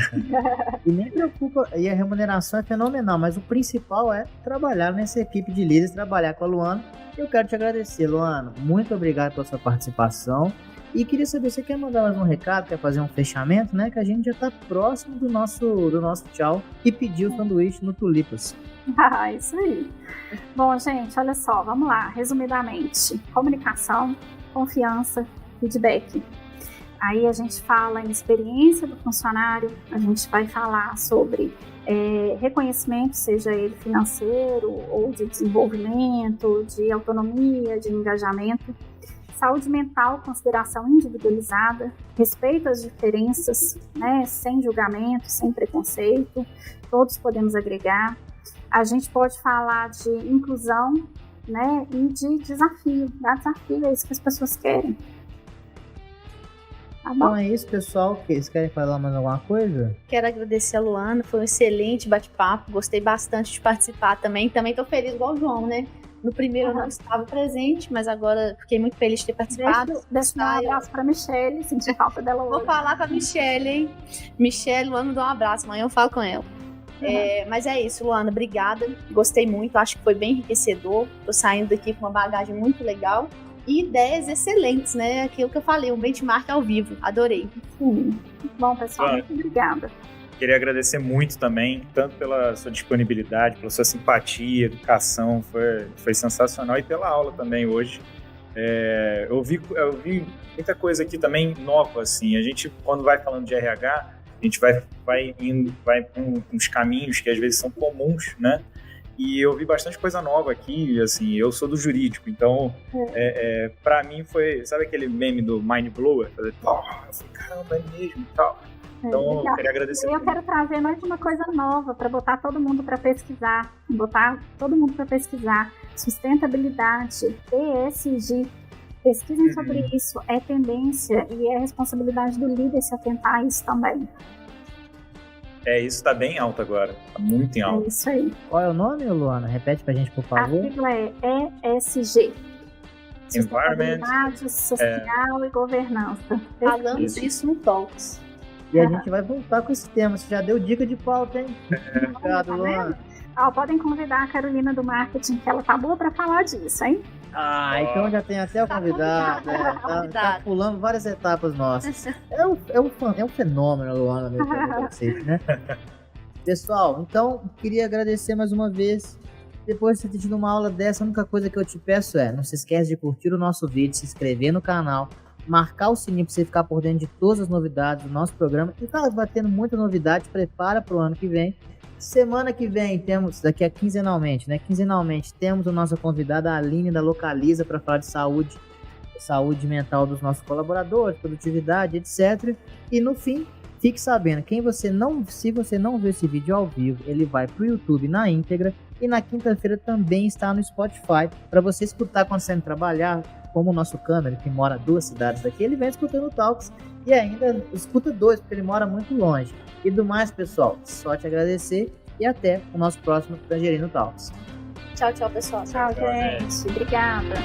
E nem preocupa, e a remuneração é fenomenal, mas o principal é trabalhar nessa equipe de líderes, trabalhar com a Luana. Eu quero te agradecer, Luana. Muito obrigado pela sua participação. E queria saber, você quer mandar mais um recado, quer fazer um fechamento, né? Que a gente já está próximo do nosso tchau e pedir o sanduíche no Tulipas. Isso aí. Bom, gente, olha só, vamos lá, resumidamente. Comunicação, confiança, feedback. Aí a gente fala em experiência do funcionário, a gente vai falar sobre reconhecimento, seja ele financeiro ou de desenvolvimento, de autonomia, de engajamento. Saúde mental, consideração individualizada, respeito às diferenças, né, sem julgamento, sem preconceito, todos podemos agregar. A gente pode falar de inclusão, né, e de desafio. Dar desafio é isso que as pessoas querem. Tá bom? Então é isso, pessoal. Vocês querem falar mais alguma coisa? Quero agradecer a Luana, foi um excelente bate-papo, gostei bastante de participar também. Também tô feliz igual o João, né? No primeiro eu não estava presente, mas agora fiquei muito feliz de ter participado. Deixa um abraço pra Michelle, senti falta dela hoje. Vou falar com a Michelle, hein? Michelle, Luana, me dá um abraço, amanhã eu falo com ela. Mas é isso, Luana, obrigada. Gostei muito, acho que foi bem enriquecedor. Tô saindo daqui com uma bagagem muito legal. E ideias excelentes, né? Aquilo que eu falei, um benchmark ao vivo. Adorei. Sim. Bom, pessoal, muito obrigada. Queria agradecer muito também, tanto pela sua disponibilidade, pela sua simpatia, educação, foi sensacional, e pela aula também hoje. Eu vi muita coisa aqui também nova, assim. A gente, quando vai falando de RH, a gente vai por uns caminhos que às vezes são comuns, né? E eu vi bastante coisa nova aqui, assim, eu sou do jurídico, então, pra mim foi, sabe aquele meme do Mind Blower? Eu falei, caramba, é mesmo e tal. Então, eu queria agradecer. Eu quero trazer mais uma coisa nova para botar todo mundo para pesquisar. Sustentabilidade, ESG. Pesquisem sobre isso. É tendência e é responsabilidade do líder se atentar a isso também. Isso tá bem alto agora. Tá muito em alta. É isso aí. Qual é o nome, Luana? Repete pra gente, por favor. A sigla é ESG. Environment, social e governança. Falamos disso no Talks. E a gente vai voltar com esse tema. Você já deu dica de pauta, hein? Obrigado, Luana. Podem convidar a Carolina do Marketing, que ela tá boa para falar disso, hein? Então já tem até o convidado. Tá pulando várias etapas nossas. É um fenômeno, Luana, mesmo pra vocês, né? Pessoal, então, queria agradecer mais uma vez. Depois de você ter tido uma aula dessa, a única coisa que eu te peço não se esquece de curtir o nosso vídeo, se inscrever no canal, marcar o sininho para você ficar por dentro de todas as novidades do nosso programa. E vai tendo muita novidade, prepara para o ano que vem. Semana que vem temos, daqui a quinzenalmente, né? Quinzenalmente temos a nossa convidada, a Aline da Localiza, para falar de saúde mental dos nossos colaboradores, produtividade, etc. E no fim, fique sabendo, se você não viu esse vídeo ao vivo, ele vai para o YouTube na íntegra e na quinta-feira também está no Spotify para você escutar quando você trabalhar, como o nosso câmera, que mora a 2 cidades daqui, ele vem escutando o Talks e ainda escuta 2, porque ele mora muito longe. E do mais, pessoal, só te agradecer e até o nosso próximo Tangerino Talks. Tchau, pessoal. Tchau, gente. Obrigada.